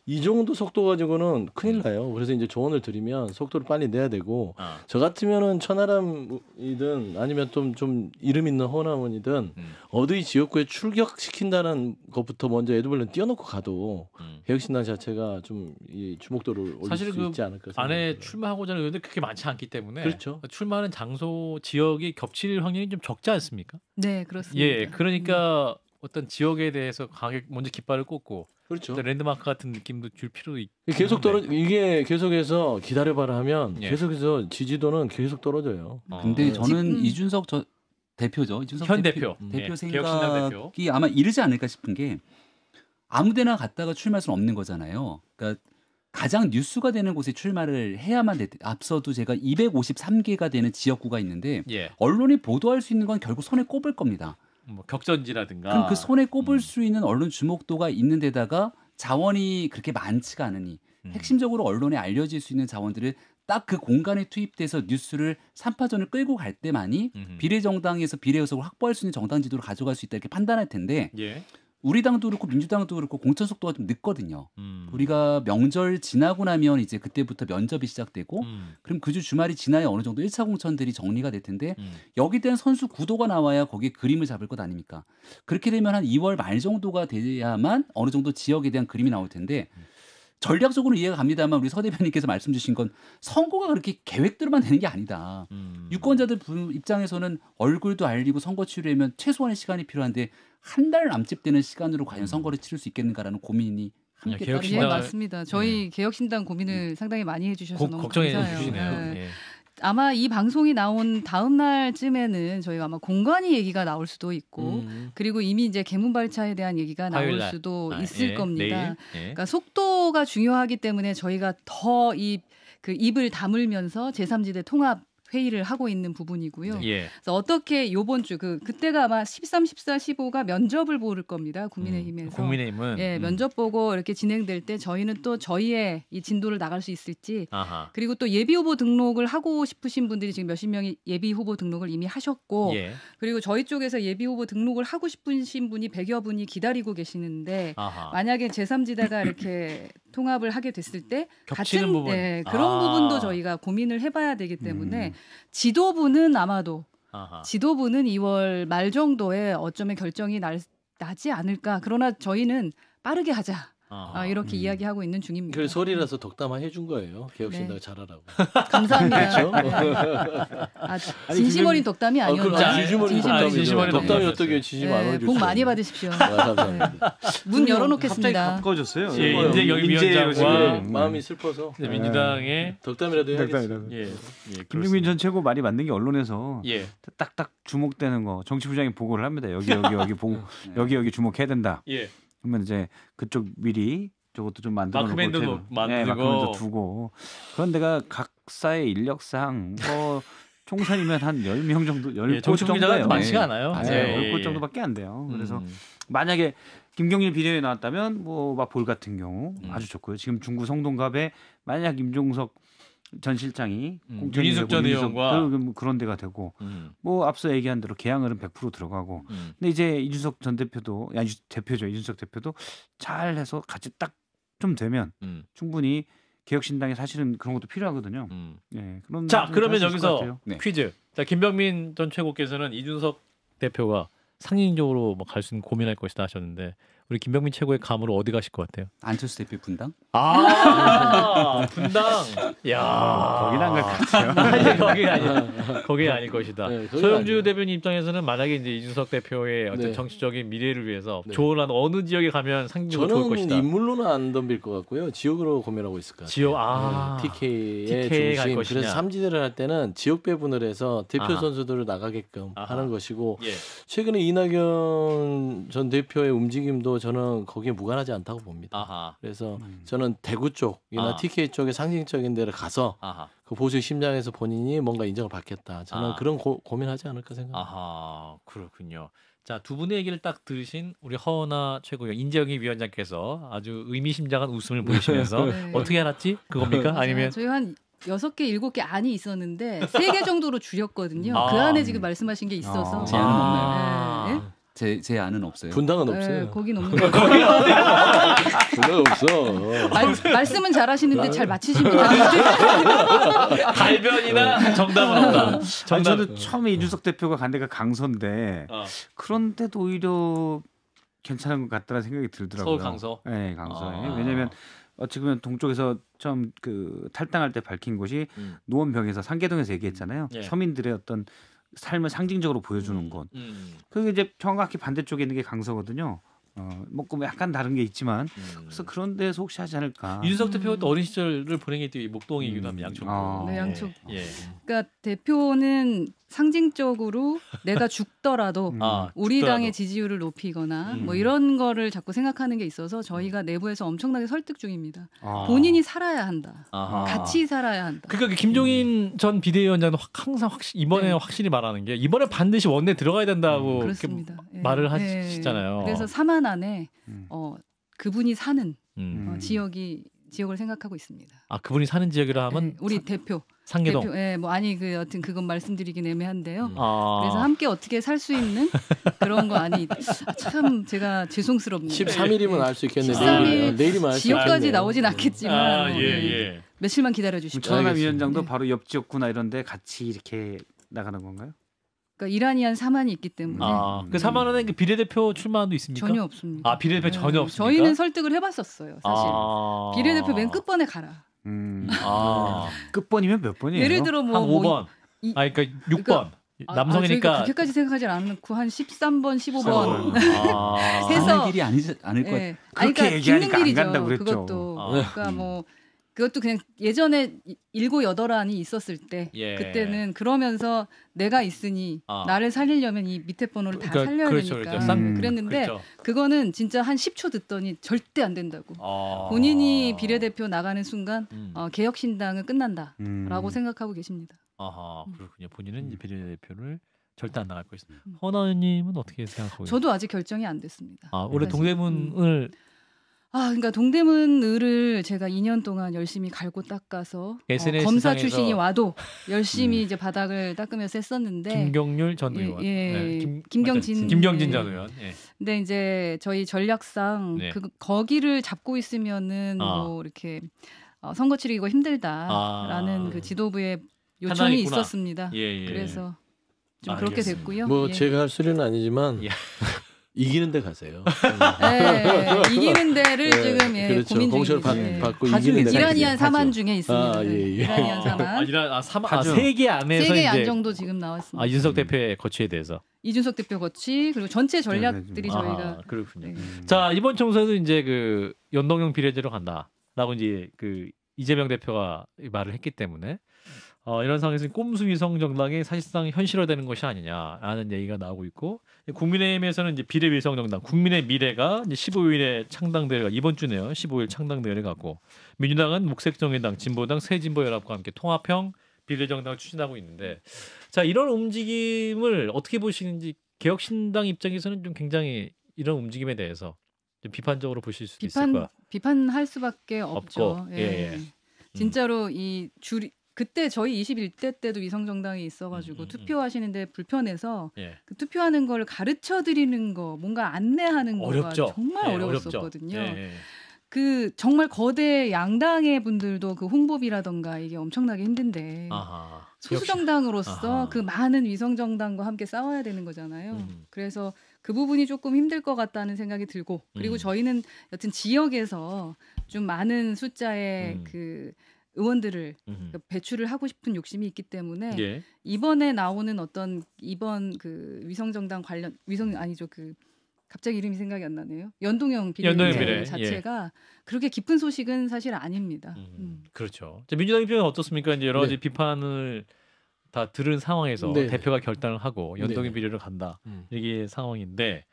이 정도 속도 가지고는 큰일 나요. 그래서 이제 조언을 드리면 속도를 빨리 내야 되고 저 같으면은 천하람이든 아니면 좀 이름 있는 호남원이든 어디 지역구에 출격시킨다는 것부터 먼저 애드벌룬 띄워놓고 가도 개혁신당 자체가 좀 이 주목도를 올릴 사실 수 있지 않을까 생각합니다. 안에 출마하고자 하는 의원들이 그렇게 많지 않기 때문에 그렇죠. 출마하는 장소 지역이 겹칠 확률이 좀 적지 않습니까? 네, 그렇습니다. 그러니까 어떤 지역에 대해서 강하게 먼저 깃발을 꽂고 그렇죠. 랜드마크 같은 느낌도 줄 필요도 있고 계속 이게 계속해서 기다려봐라 하면 계속해서 지지도는 계속 떨어져요. 근데 저는 이준석 대표죠. 이준석 현 대표 생각이 아마 이르지 않을까 싶은 게 아무데나 갔다가 출마할 수는 없는 거잖아요. 그러니까 가장 뉴스가 되는 곳에 출마를 해야만 앞서도 제가 253개가 되는 지역구가 있는데 언론이 보도할 수 있는 건 결국 손에 꼽을 겁니다. 뭐 격전지라든가. 그럼 그 손에 꼽을 수 있는 언론 주목도가 있는 데다가 자원이 그렇게 많지가 않으니 핵심적으로 언론에 알려질 수 있는 자원들을 딱 그 공간에 투입돼서 뉴스를 3파전을 끌고 갈 때만이 비례정당에서 비례의석을 확보할 수 있는 정당 지도를 가져갈 수 있다 이렇게 판단할 텐데 우리 당도 그렇고 민주당도 그렇고 공천 속도가 좀 늦거든요. 우리가 명절 지나고 나면 이제 그때부터 면접이 시작되고 그럼 그 주 주말이 지나야 어느 정도 1차 공천들이 정리가 될 텐데 여기에 대한 선수 구도가 나와야 거기에 그림을 잡을 것 아닙니까? 그렇게 되면 한 2월 말 정도가 돼야만 어느 정도 지역에 대한 그림이 나올 텐데 전략적으로 이해가 갑니다만 우리 서 대변인께서 말씀 주신 건 선거가 그렇게 계획대로만 되는 게 아니다. 유권자들 입장에서는 얼굴도 알리고 선거 치르려면 최소한의 시간이 필요한데 한 달 남짓 되는 시간으로 과연 선거를 치를 수 있겠는가라는 고민이 함께 따르네요. 맞습니다. 저희 개혁신당 고민을 상당히 많이 해주셔서 너무 감사해요. 아마 이 방송이 나온 다음 날쯤에는 저희가 아마 공간이 얘기가 나올 수도 있고 그리고 이미 이제 개문발차에 대한 얘기가 나올 수도 있을 겁니다. 그러니까 속도가 중요하기 때문에 저희가 더 그 입을 다물면서 제3지대 통합 회의를 하고 있는 부분이고요. 그래서 어떻게 요번 주 그때가 아마 13, 14, 15가 면접을 보를 겁니다. 국민의힘에서. 국민의힘은 면접 보고 이렇게 진행될 때 저희는 또 저희의 이 진도를 나갈 수 있을지 그리고 또 예비 후보 등록을 하고 싶으신 분들이 지금 몇십 명이 예비 후보 등록을 이미 하셨고 그리고 저희 쪽에서 예비 후보 등록을 하고 싶으신 분이 100여 분이 기다리고 계시는데 만약에 제3지대가 이렇게 통합을 하게 됐을 때 같은 부분. 그런 부분도 저희가 고민을 해봐야 되기 때문에 지도부는 아마도 지도부는 2월 말 정도에 어쩌면 결정이 나지 않을까. 그러나 저희는 빠르게 하자. 이렇게 이야기하고 있는 중입니다. 그래서 소리라서 덕담만 해준 거예요. 개혁신당 잘하라고. 감사합니다. 진심 어린 덕담이 아니었나요? 진심 어린 덕담이 어떻게 진심 안 어린 복 많이 받으십시오. 감사합니다. 문 열어놓겠습니다. 갑자기 바꿔줬어요. 이제 여기 위원장과 마음이 슬퍼서 민주당의 덕담이라도 해야겠습니다. 김종민 전 최고 말이 맞는 게 언론에서 딱딱 주목되는 거 정치부장이 보고를 합니다. 여기 보고 여기 주목해야 된다. 그러면 이제 그쪽 미리 저것도 좀 만들어 놓고 마크맨도 만들고 마크맨도 두고 그런 데가 각사의 인력상 뭐 총선이면 한 10명 정도, 10곳 정치공자가 정도예요. 많지가 않아요. 네. 10곳 정도밖에 안 돼요. 그래서 만약에 김경률 비대위에 나왔다면 뭐 마포울 같은 경우 아주 좋고요. 지금 중구 성동갑에 만약 임종석 전 실장이 윤희숙 전 의원과 그런 데가 되고 뭐 앞서 얘기한 대로 개항을은 100% 들어가고 근데 이제 이준석 전 대표도 대표죠. 이준석 대표도 잘해서 같이 딱 좀 되면 충분히 개혁신당이 사실은 그런 것도 필요하거든요. 네, 자 그러면 여기서 퀴즈. 자 김병민 전 최고께서는 이준석 대표가 상징적으로 뭐 갈 수 있는 고민할 것이다 하셨는데 우리 김병민 최고의 감으로 어디 가실 것 같아요? 안철수 대표 분당? 분당. 야, 거긴 안 갈 것 같아요. 거기 아닐 것이다. 네, 서영주 대변인 입장에서는 만약에 이제 이준석 대표의 어떤 정치적인 미래를 위해서 조언한 어느 지역에 가면 상징적으로 좋을 것이다. 저는 인물로는 안 덤빌 것 같고요. 지역으로 고민하고 있을 것 같아요. 지역, TK의 중심. 그래서 삼지대를 할 때는 지역 배분을 해서 대표 선수들을 나가게끔 하는 것이고 최근에 이낙연 전 대표의 움직임도 저는 거기에 무관하지 않다고 봅니다. 그래서 저는 대구 쪽이나 TK 쪽의 상징적인 데를 가서 그 보수 심장에서 본인이 뭔가 인정을 받겠다. 저는 그런 고민하지 않을까 생각합니다. 그렇군요. 자, 두 분의 얘기를 딱 들으신 우리 허은하 최고위원 인재영입 위원장께서 아주 의미심장한 웃음을 보이시면서 어떻게 알았지? 그겁니까? 아니면 저희 한 6개, 7개 안이 있었는데 3개 정도로 줄였거든요. 그 안에 지금 말씀하신 게 있어서. 제 안은 없나요? 제 안은 없어요. 분당은 없어요. 네, 거긴 없는 거예요. 분당은 없어. 말씀은 잘하시는데 잘 맞히십니다. 발변이나 정답은 없다. 저는 처음에 이준석 대표가 간 데가 강서인데 그런데도 오히려 괜찮은 것 같다는 생각이 들더라고요. 서울 강서? 네, 강서에. 왜냐하면 어찌 보면 동쪽에서 처음 그 탈당할 때 밝힌 곳이 노원병에서 상계동에서 얘기했잖아요. 서민들의 어떤 삶을 상징적으로 보여주는 곳. 그게 이제 정확히 반대쪽에 있는 게 강서거든요. 뭐 약간 다른 게 있지만 그래서 그런 데서 혹시 하지 않을까. 이준석 대표가 또 어린 시절을 보낸 게 또 목동이기도 합니다. 양쪽. 네, 양쪽. 그러니까 대표는 상징적으로 내가 죽더라도 우리 당의 지지율을 높이거나 뭐 이런 거를 자꾸 생각하는 게 있어서 저희가 내부에서 엄청나게 설득 중입니다. 본인이 살아야 한다. 같이 살아야 한다. 그러니까 김종인 전 비대위원장은 항상 이번에 확실히 말하는 게 이번에 반드시 원내 들어가야 된다고 그렇습니다. 말을 하시잖아요. 그래서 3안 안에 그분이 사는 지역을 생각하고 있습니다. 그분이 사는 지역이라 하면 우리 대표 상계동. 여튼 그건 말씀드리긴 애매한데요. 그래서 함께 어떻게 살 수 있는 그런 거 아니. 참 제가 죄송스럽네요. 13일이면 알 수 있겠네요. 13일 내일이면 알 수 있겠네요. 지역까지 나오진 않겠지만 며칠만 기다려 주십시오. 최하나 위원장도 바로 옆 지역구나 이런데 같이 이렇게 나가는 건가요? 그러니까 이란이한 사만이 있기 때문에. 그 사만은 비례대표 출마도 있습니까? 전혀 없습니다. 비례대표 전혀 없습니까? 저희는 설득을 해봤었어요. 사실. 비례대표 맨 끝번에 가라. 끝번이면 몇 번이에요? 예를 들어 한 5번. 그러니까 6번. 남성이니까 그렇게까지 생각하지 않고 한 13번, 15번 해서 길이 아니지 않을 것 같아요. 그렇게 얘기하니까 안 간다고 그랬죠. 그것도 그러니까 그것도 그냥 예전에 7, 8안이 있었을 때 그때는 그러면서 내가 있으니 나를 살리려면 이 밑에 번호를 다 살려야 되니까 그랬는데 그거는 진짜 한 10초 듣더니 절대 안 된다고. 본인이 비례대표 나가는 순간 개혁신당은 끝난다라고 생각하고 계십니다. 그렇군요. 본인은 비례대표를 절대 안 나갈 것이다. 허은하 의원님은 어떻게 생각하고 계세요? 저도 아직 결정이 안 됐습니다. 올해 동대문을 그러니까 동대문을을 제가 2년 동안 열심히 갈고 닦아서 검사 출신이 와도 열심히 이제 바닥을 닦으면서 했었는데 김경률 전 의원, 김경진 전 의원. 근데 이제 저희 전략상 거기를 잡고 있으면은 뭐 이렇게 선거 치르기가 힘들다라는 그 지도부의 요청이 있었습니다. 그래서 좀 그렇게 됐고요. 뭐 제가 할 소리는 아니지만. 이기는 데 가세요. 이기는 데를 지금 그렇죠. 고민 공천을 받고 이기는 데 이란이한 3안 중에 있습니다. 이란이한 3안. 3개 안에서 3개 안 정도 지금 나왔습니다. 이준석 대표의 거취에 대해서. 이준석 대표 거취 그리고 전체 전략들이 저희가 그렇군요. 자, 이번 총선은 이제 그 연동형 비례제로 간다라고 이제 그 이재명 대표가 말을 했기 때문에 이런 상황에서 꼼수위성 정당이 사실상 현실화되는 것이 아니냐라는 얘기가 나오고 있고 국민의힘에서는 이제 비례위성 정당 국민의 미래가 이제 15일에 창당대회가 이번 주네요. 15일 창당대회를 갖고 민주당은 녹색정의당, 진보당, 새진보연합과 함께 통합형 비례정당을 추진하고 있는데 자 이런 움직임을 어떻게 보시는지 개혁신당 입장에서는 좀 굉장히 이런 움직임에 대해서 좀 비판적으로 보실 수도 있을 거야. 비판할 수밖에 없죠. 예. 진짜로 이 줄이 그때 저희 21대 때도 위성정당이 있어가지고 투표하시는데 불편해서 그 투표하는 걸 가르쳐 드리는 거, 뭔가 안내하는 거가 정말 어려웠었거든요. 그 정말 거대 양당의 분들도 그 홍보비라던가 이게 엄청나게 힘든데 소수정당으로서 그 많은 위성정당과 함께 싸워야 되는 거잖아요. 그래서 그 부분이 조금 힘들 것 같다는 생각이 들고 그리고 저희는 여튼 지역에서 좀 많은 숫자의 그 의원들을 배출을 하고 싶은 욕심이 있기 때문에 이번에 나오는 어떤 이번 그 위성정당 관련 그 갑자기 이름이 생각이 안 나네요. 연동형 비례 자체가 그렇게 깊은 소식은 사실 아닙니다. 그렇죠. 민주당 입장은 어떻습니까? 이제 여러 가지 비판을 다 들은 상황에서 대표가 결단을 하고 연동형 비례를 간다 이게 상황인데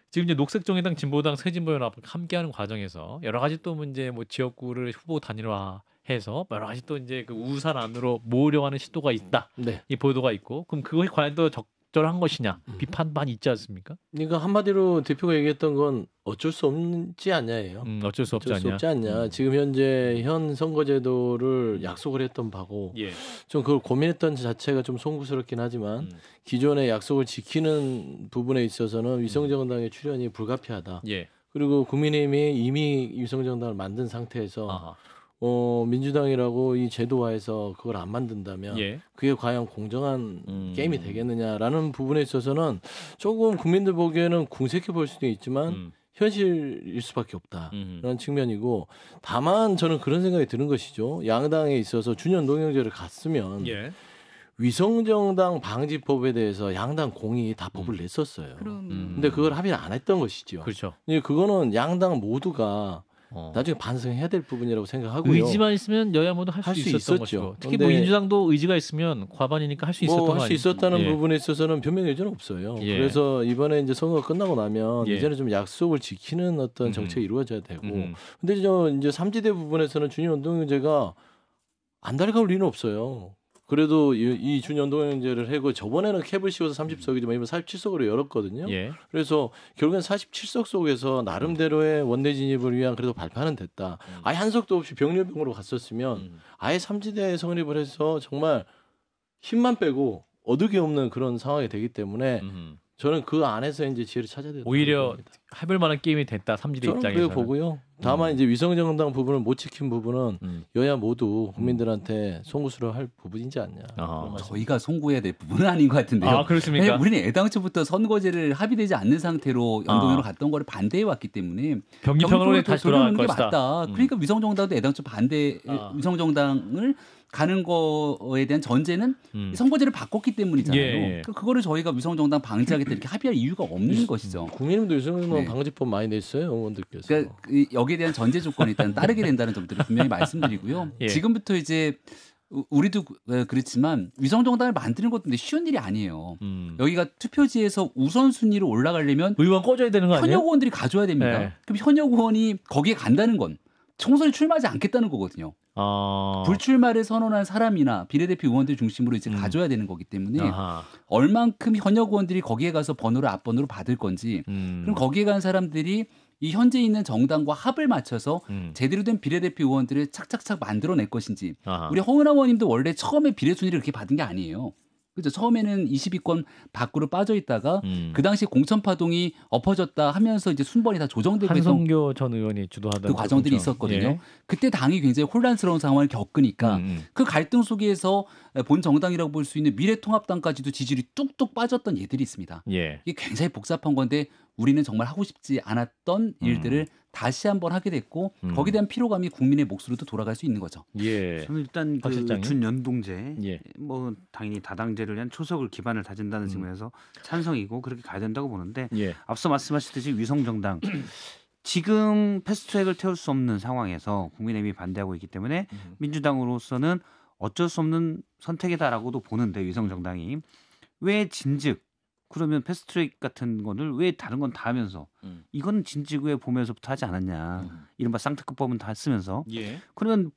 지금 이제 녹색정의당, 진보당, 새진보연합 함께하는 과정에서 여러 가지 또 문제 뭐 지역구를 후보 단일화해서 여러 가지 또 이제 그 우산 안으로 모으려고 하는 시도가 있다. 이 보도가 있고 그럼 그것이 과연 또 적절한 것이냐 비판 많이 있지 않습니까? 그러니까 한마디로 대표가 얘기했던 건 어쩔 수 없지 않냐예요. 어쩔 수 없지 않냐. 지금 현재 현 선거제도를 약속을 했던 바고 좀 그걸 고민했던 자체가 좀 송구스럽긴 하지만 기존의 약속을 지키는 부분에 있어서는 위성정당의 출연이 불가피하다. 그리고 국민의힘이 이미 위성정당을 만든 상태에서 민주당이라고 이 제도화해서 그걸 안 만든다면 그게 과연 공정한 게임이 되겠느냐라는 부분에 있어서는 조금 국민들 보기에는 궁색해 볼 수도 있지만 현실일 수밖에 없다라는 측면이고 다만 저는 그런 생각이 드는 것이죠. 양당에 있어서 준연동형제를 갔으면 위성정당 방지법에 대해서 양당 공이 다 법을 냈었어요. 근데 그걸 합의를 안 했던 것이죠. 그렇죠. 그거는 양당 모두가 나중에 반성해야 될 부분이라고 생각하고요. 의지만 있으면 여야 모두 할 수 있었던 것이고 특히 뭐 민주당도 의지가 있으면 과반이니까 할 수 있었던 거 아니에요? 할 수 있었다는 부분에 있어서는 변명 여지는 없어요. 그래서 이번에 이제 선거가 끝나고 나면 이제는 좀 약속을 지키는 어떤 정책이 이루어져야 되고 근데 이제 삼지대 부분에서는 준연동형제가 안달가올 리는 없어요. 그래도 이 준연동형제를 하고 저번에는 캡을 씌워서 30석이지만 이번 47석으로 열었거든요. 그래서 결국엔 47석 속에서 나름대로의 원내 진입을 위한 그래도 발판은 됐다. 아예 한 석도 없이 병렬병으로 갔었으면 아예 삼지대에 성립을 해서 정말 힘만 빼고 얻을 게 없는 그런 상황이 되기 때문에 저는 그 안에서 이제 지혜를 찾아야 된다. 오히려 해볼 만한 게임이 됐다. 삼지대 입장에서는. 저는 보고요. 다만 이제 위성정당 부분을 못 지킨 부분은 여야 모두 국민들한테 송구스러워할 부분이지 않냐. 저희가 송구해야 될 부분은 아닌 것 같은데요. 그렇습니까? 우리는 애당초부터 선거제를 합의되지 않는 상태로 연동형으로 갔던 거를 반대해 왔기 때문에 경기평으로 다시 돌아갈 게 것이다. 맞다. 그러니까 위성정당도 애당초 반대 위성정당을 가는 거에 대한 전제는 선거제를 바꿨기 때문이잖아요. 그거를 저희가 위성정당 방지하겠다 이렇게 합의할 이유가 없는 것이죠. 국민의힘도 위성정당 방지법 많이 냈어요. 의원들께서. 그러니까 여기에 대한 전제 조건이 일단 따르게 된다는 점들을 분명히 말씀드리고요. 지금부터 이제 우리도 그렇지만 위성정당을 만드는 것도 쉬운 일이 아니에요. 여기가 투표지에서 우선순위로 올라가려면 의원 꺼져야 되는 거 아니에요? 현역 의원들이 가져야 됩니다. 그럼 현역 의원이 거기에 간다는 건 총선에 출마하지 않겠다는 거거든요. 불출마를 선언한 사람이나 비례대표 의원들 중심으로 이제 가져야 되는 거기 때문에 얼만큼 현역 의원들이 거기에 가서 번호를 앞번호로 받을 건지 그럼 거기에 간 사람들이 이 현재 있는 정당과 합을 맞춰서 제대로 된 비례대표 의원들을 착착착 만들어낼 것인지 우리 허은하 의원님도 원래 처음에 비례순위를 그렇게 받은 게 아니에요. 그죠? 처음에는 22권 밖으로 빠져 있다가 그 당시 공천파동이 엎어졌다 하면서 이제 순번이 다 조정되고 한성교 전 의원이 주도하던 그 과정들이 있었거든요. 그때 당이 굉장히 혼란스러운 상황을 겪으니까 그 갈등 속에서 본 정당이라고 볼 수 있는 미래통합당까지도 지지율이 뚝뚝 빠졌던 예들이 있습니다. 이게 굉장히 복잡한 건데 우리는 정말 하고 싶지 않았던 일들을 다시 한번 하게 됐고 거기에 대한 피로감이 국민의 몫으로도 돌아갈 수 있는 거죠. 저는 일단 그 준연동제 뭐 당연히 다당제를 위한 초석을 기반을 다진다는 측면에서 찬성이고 그렇게 가야 된다고 보는데 앞서 말씀하셨듯이 위성정당 지금 패스트트랙을 태울 수 없는 상황에서 국민의힘이 반대하고 있기 때문에 민주당으로서는 어쩔 수 없는 선택이다라고도 보는데 위성정당이 왜 진즉 그러면 패스트트랙 같은 거를 왜 다른 건 다 하면서 이건 진지구에 보면서부터 하지 않았냐. 이른바 쌍특급법은 다 쓰면서 그러면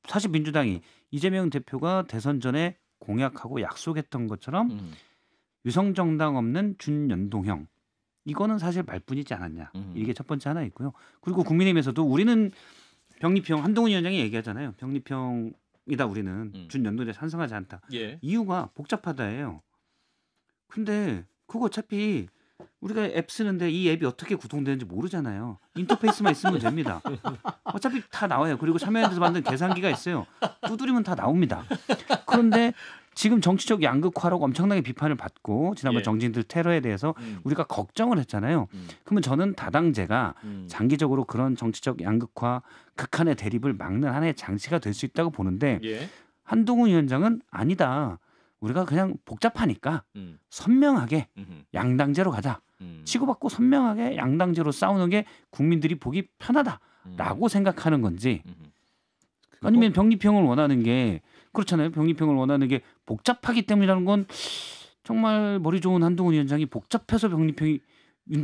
사실 민주당이 이재명 대표가 대선 전에 공약하고 약속했던 것처럼 위성정당 없는 준연동형 이거는 사실 말뿐이지 않았냐. 이게 첫 번째 하나 있고요. 그리고 국민의힘에서도 우리는 병립형 한동훈 위원장이 얘기하잖아요. 병립형이다 우리는 준연동제 찬성하지 않다. 예. 이유가 복잡하다예요. 근데 그거 어차피 우리가 앱 쓰는데 이 앱이 어떻게 구동되는지 모르잖아요. 인터페이스만 있으면 됩니다. 어차피 다 나와요. 그리고 참여연대에서 만든 계산기가 있어요. 두드리면 다 나옵니다. 그런데 지금 정치적 양극화라고 엄청나게 비판을 받고 지난번 정치인들 테러에 대해서 우리가 걱정을 했잖아요. 그러면 저는 다당제가 장기적으로 그런 정치적 양극화, 극한의 대립을 막는 하나의 장치가 될 수 있다고 보는데 한동훈 위원장은 아니다. 우리가 그냥 복잡하니까 선명하게 양당제로 가자. 치고받고 선명하게 양당제로 싸우는 게 국민들이 보기 편하다라고 생각하는 건지 아니면 병립형을 원하는 게 그렇잖아요. 병립형을 원하는 게 복잡하기 때문이라는 건 정말 머리 좋은 한동훈 위원장이 복잡해서 병립형이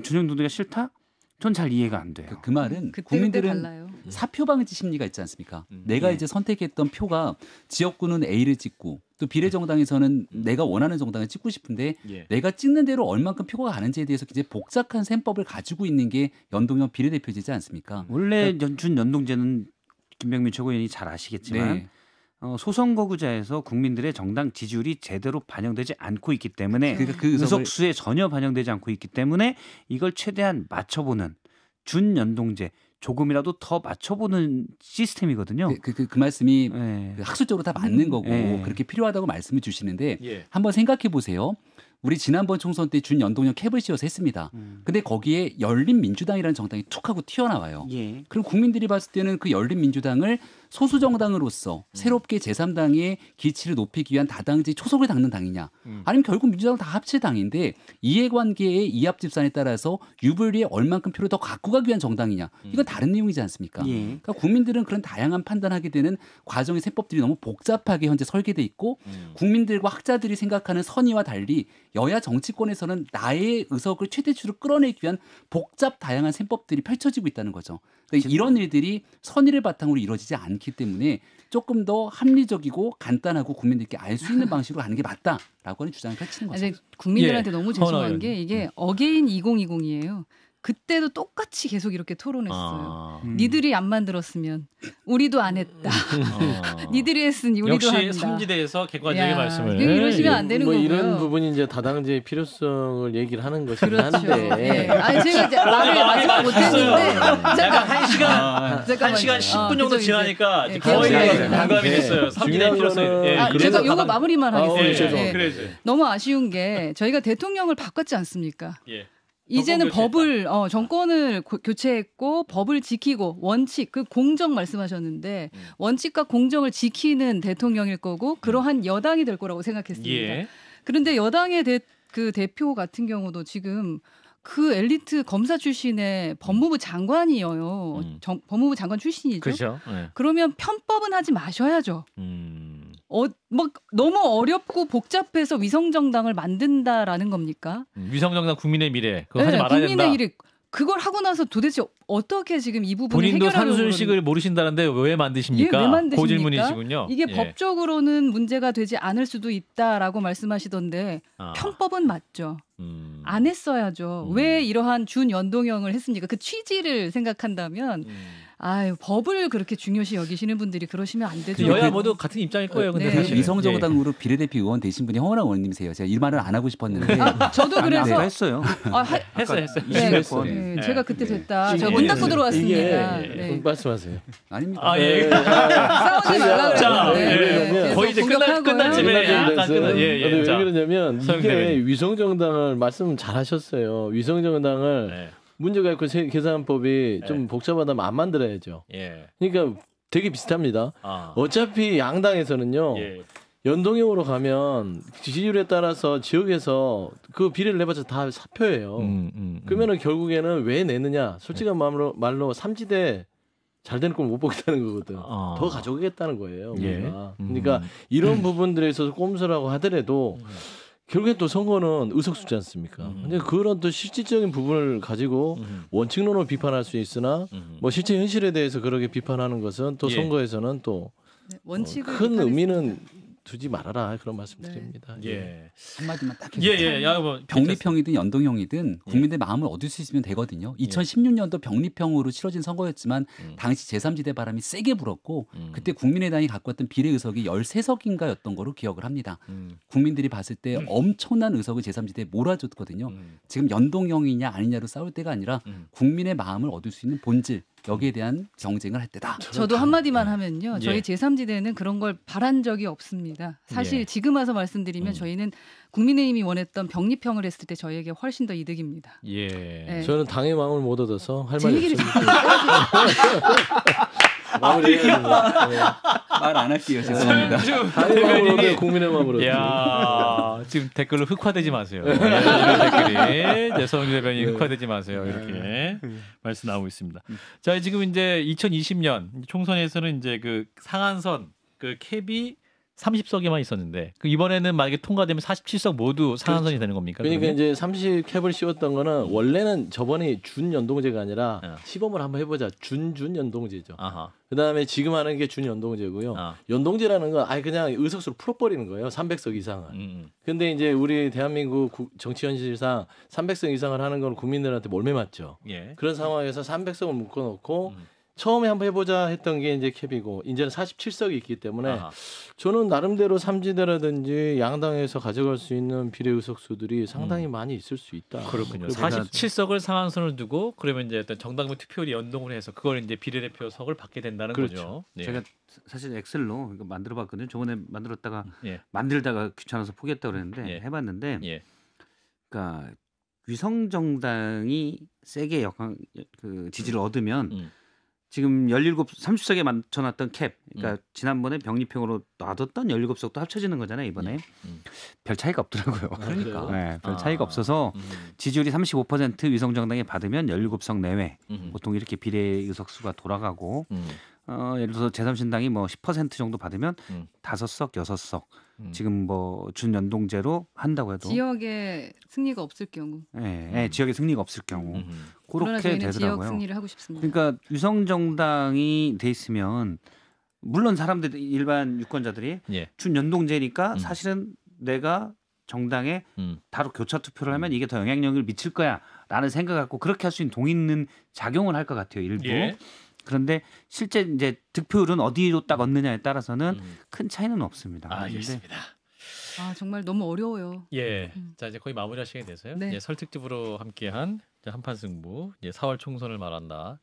준연동제가 싫다? 전 잘 이해가 안 돼요. 그 말은 국민들은 사표 방지 심리가 있지 않습니까? 내가 이제 선택했던 표가 지역구는 A를 찍고 또 비례정당에서는 내가 원하는 정당을 찍고 싶은데 내가 찍는 대로 얼만큼 표가 가는지에 대해서 굉장히 복잡한 셈법을 가지고 있는 게 연동형 비례대표제지 않습니까? 원래 준연동제는 김병민 최고위원이 잘 아시겠지만 소선거구자에서 국민들의 정당 지지율이 제대로 반영되지 않고 있기 때문에 그 의석수에 전혀 반영되지 않고 있기 때문에 이걸 최대한 맞춰보는 준연동제 조금이라도 더 맞춰보는 시스템이거든요. 그 말씀이 그 학술적으로 다 맞는 거고 그렇게 필요하다고 말씀을 주시는데 한번 생각해 보세요. 우리 지난번 총선 때 준연동형 캡을 씌워서 했습니다. 근데 거기에 열린민주당이라는 정당이 툭 하고 튀어나와요. 그럼 국민들이 봤을 때는 그 열린민주당을 소수정당으로서 새롭게 제3당의 기치를 높이기 위한 다당제 초석을 닦는 당이냐 아니면 결국 민주당은 다 합칠 당인데 이해관계의 이합집산에 따라서 유불리에 얼만큼 표를 더 갖고 가기 위한 정당이냐 이건 다른 내용이지 않습니까? 그러니까 국민들은 그런 다양한 판단하게 되는 과정의 세법들이 너무 복잡하게 현재 설계돼 있고 국민들과 학자들이 생각하는 선의와 달리 여야 정치권에서는 나의 의석을 최대치로 끌어내기 위한 복잡 다양한 셈법들이 펼쳐지고 있다는 거죠. 그러니까 이런 일들이 선의를 바탕으로 이루어지지 않기 때문에 조금 더 합리적이고 간단하고 국민들께 알 수 있는 방식으로 가는 게 맞다라고 하는 주장을 펼치는 거죠. 국민들한테 너무 죄송한 게 이게 어게인 2020이에요. 그때도 똑같이 계속 이렇게 토론했어요. 니들이 안 만들었으면 우리도 안 했다. 니들이 했으니 우리도 한다. 역시 삼지대에서 객관적인 말씀을. 이러시면 안 되는 거고요. 이런 부분이 이제 다당제의 필요성을 얘기를 하는 것이긴 한데. 아니 제가 이제 말을 마지막 못했는데 잠깐 1시간 10분 정도 지나니까 거의 공감이 됐어요. 삼지대의 필요성. 제가 요거 마무리만 하겠습니다. 너무 아쉬운 게 저희가 대통령을 바꿨지 않습니까? 이제는 법을 정권을 교체했고 법을 지키고 원칙 그 공정 말씀하셨는데 원칙과 공정을 지키는 대통령일 거고 그러한 여당이 될 거라고 생각했습니다. 그런데 여당의 그 대표 같은 경우도 지금 그 엘리트 검사 출신의 법무부 장관이에요. 법무부 장관 출신이죠. 그렇죠. 그러면 편법은 하지 마셔야죠. 막 너무 어렵고 복잡해서 위성정당을 만든다라는 겁니까? 위성정당 국민의 미래 그거 하지 말아야 된다. 국민의 미래 그걸 하고 나서 도대체 어떻게 지금 이 부분을 본인도 해결하려고 산술식을 모르신다는데 왜 만드십니까? 왜 만드십니까? 그 질문이시군요. 이게 법적으로는 문제가 되지 않을 수도 있다라고 말씀하시던데 편법은 맞죠. 안 했어야죠. 왜 이러한 준연동형을 했습니까? 그 취지를 생각한다면 법을 그렇게 중요시 여기시는 분들이 그러시면 안 되죠. 여야 모두 같은 입장일 거예요. 근데 사실 위성정당으로 비례대표 의원 되신 분이 허은하 의원님이세요. 제가 이 말을 안 하고 싶었는데 저도 그래서 했어요. 했어요. 제가 그때 됐다. 저 문 닫고 들어왔습니다. 말씀하세요. 아닙니다. 싸우지 말라 그랬는데 거의 이제 끝날 쯤에 약간 왜 그러냐면 이게 위성정당을 말씀 잘하셨어요. 위성정당을 문제가 있고 계산법이 좀 복잡하다면 안 만들어야죠. 그러니까 되게 비슷합니다. 어차피 양당에서는요. 연동형으로 가면 지지율에 따라서 지역에서 그 비례를 내봤자 다 사표예요. 그러면은 결국에는 왜 내느냐. 솔직한 말로 삼지대 잘 되는 걸 못 보겠다는 거거든. 더 가져오겠다는 거예요. 우리가. 그러니까 이런 부분들에 있어서 꼼수라고 하더라도 결국엔 또 선거는 의석수지 않습니까? 근데 그런 또 실질적인 부분을 가지고 원칙론으로 비판할 수 있으나 뭐 실제 현실에 대해서 그렇게 비판하는 것은 또 선거에서는 또 큰 의미는 두지 말아라 그런 말씀드립니다. 네. 예. 한마디만 딱 예. 야, 뭐 병리평이든 연동형이든 국민들 마음을 얻을 수 있으면 되거든요. 2016년도 병리평으로 치러진 선거였지만 당시 제3지대 바람이 세게 불었고 그때 국민의당이 갖고 왔던 비례 의석이 13석인가였던 거로 기억을 합니다. 국민들이 봤을 때 엄청난 의석을 제3지대에 몰아줬거든요. 지금 연동형이냐 아니냐로 싸울 때가 아니라 국민의 마음을 얻을 수 있는 본질 여기에 대한 경쟁을 할 때다. 저도 한마디만 하면요. 저희 제3지대는 그런 걸 바란 적이 없습니다. 사실 지금 와서 말씀드리면 저희는 국민의힘이 원했던 병리평을 했을 때 저희에게 훨씬 더 이득입니다. 예. 네. 저는 당의 마음을 못 얻어서 할 제 말이 얘기를 없습니다. 말 안 할게요. 죄송합니다. 당의 마음을 얻어야 국민의 마음을 얻어요. 야, 지금 댓글로 흑화되지 마세요. 이런 댓글이 서영주 대변인 흑화되지 마세요. 이렇게 말씀 나오고 있습니다. 자, 지금 이제 2020년 총선에서는 이제 그 상한선 그 캡이 30석에만 있었는데 그 이번에는 만약에 통과되면 47석 모두 상한선이 되는 겁니까? 그러니까 그러면? 이제 30캡을 씌웠던 거는 원래는 저번에 준연동제가 아니라 시범을 한번 해보자. 준연동제죠. 아하. 그다음에 지금 하는 게 준연동제고요. 연동제라는 건 아예 그냥 의석수를 풀어버리는 거예요. 300석 이상을. 근데 이제 우리 대한민국 정치 현실상 300석 이상을 하는 건 국민들한테 몰매 맞죠. 예. 그런 상황에서 300석을 묶어놓고 처음에 한번 해보자 했던 게 이제 캡이고 이제는 47석이 있기 때문에 저는 나름대로 삼지대라든지 양당에서 가져갈 수 있는 비례 의석수들이 상당히 많이 있을 수 있다. 그렇군요. 47석을 상한선을 두고 그러면 이제 어떤 정당부 투표율이 연동을 해서 그걸 이제 비례대표석을 받게 된다는 거죠. 네. 제가 사실 엑셀로 이거 만들어봤거든요. 저번에 만들었다가 만들다가 귀찮아서 포기했다고 그랬는데 해봤는데, 그러니까 위성 정당이 세게 그 지지를 얻으면. 지금 30석에 맞춰놨던 캡, 그러니까 지난번에 병리평으로 놔뒀던 17석도 합쳐지는 거잖아요. 이번에 별 차이가 없더라고요. 그러니까 네, 별 차이가 없어서 지지율이 35% 위성정당이 받으면 17석 내외 보통 이렇게 비례 의석수가 돌아가고 예를 들어서 제3신당이 뭐 10% 정도 받으면 5석, 6석 지금 뭐 준연동제로 한다고 해도 지역의 승리가 없을 경우. 네, 지역의 승리가 없을 경우 그러나 그렇게 저희는 되더라고요. 지역 승리를 하고 싶습니다. 그러니까 위성정당이 돼 있으면 물론 사람들 일반 유권자들이 준연동제니까 사실은 내가 정당에 바로 교차 투표를 하면 이게 더 영향력을 미칠 거야라는 생각 갖고 그렇게 할 수 있는 동 있는 작용을 할 것 같아요. 일부. 그런데 실제 이제 득표율은 어디로 딱 얻느냐에 따라서는 큰 차이는 없습니다. 알겠습니다. 정말 너무 어려워요. 예. 자, 이제 거의 마무리할 시간이 돼서요. 네. 설특집으로 함께한 한판 승부, 4월 총선을 말한다.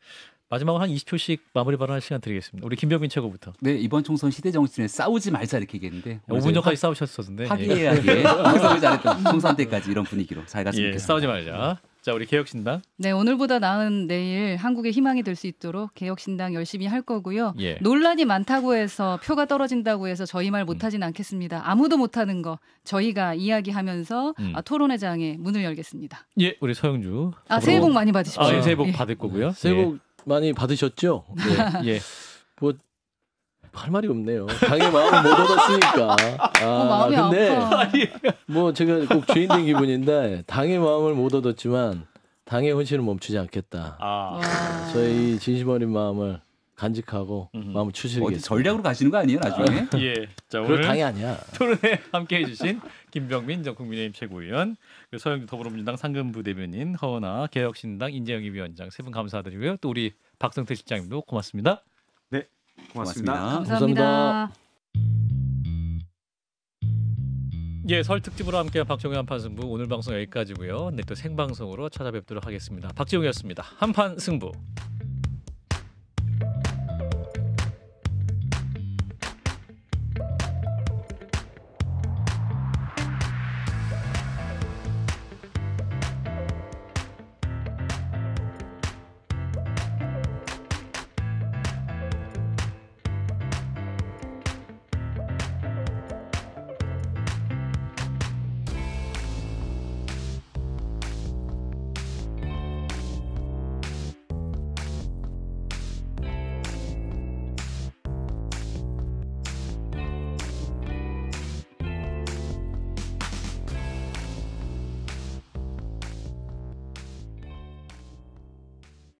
마지막으로 한 20초씩 마무리 발언할 시간 드리겠습니다. 우리 김병민 최고부터. 네, 이번 총선 시대 정치는 싸우지 말자 이렇게 얘기했는데 5분 전까지 싸우셨었는데 화기애애하게 항상 잘했던 총선 때까지 이런 분위기로 잘 갔으면 좋겠습니다. 싸우지 말자. 자, 우리 개혁신당. 네, 오늘보다 나은 내일 한국의 희망이 될 수 있도록 개혁신당 열심히 할 거고요. 논란이 많다고 해서 표가 떨어진다고 해서 저희 말 못하진 않겠습니다. 아무도 못하는 거 저희가 이야기하면서 토론회장에 문을 열겠습니다. 예, 우리 서영주. 새해 복 많이 받으십시오. 새해 복 받을 거고요. 새해 복 많이 받으셨죠? 네. 뭐 할 말이 없네요. 당의 마음을 못 얻었으니까. 마음이 근데 아파. 뭐 제가 꼭 죄인 된 기분인데 당의 마음을 못 얻었지만 당의 헌신을 멈추지 않겠다. 저희 진심 어린 마음을 간직하고 마음을 추스리겠습니다. 전략으로 가시는 거 아니에요, 나중에? 예. 자, 그럴 오늘 당이 아니야. 토론에 함께해주신 김병민 전 국민의힘 최고위원, 서영주 더불어민주당 상근부 대변인, 허은하 개혁신당 인재영입 위원장 세 분 감사드리고요. 또 우리 박성태 실장님도 고맙습니다. 네, 고맙습니다. 감사합니다. 예, 설 특집으로 함께한 박정희 한판 승부 오늘 방송 여기까지고요. 또 생방송으로 찾아뵙도록 하겠습니다. 박정희였습니다. 한판 승부.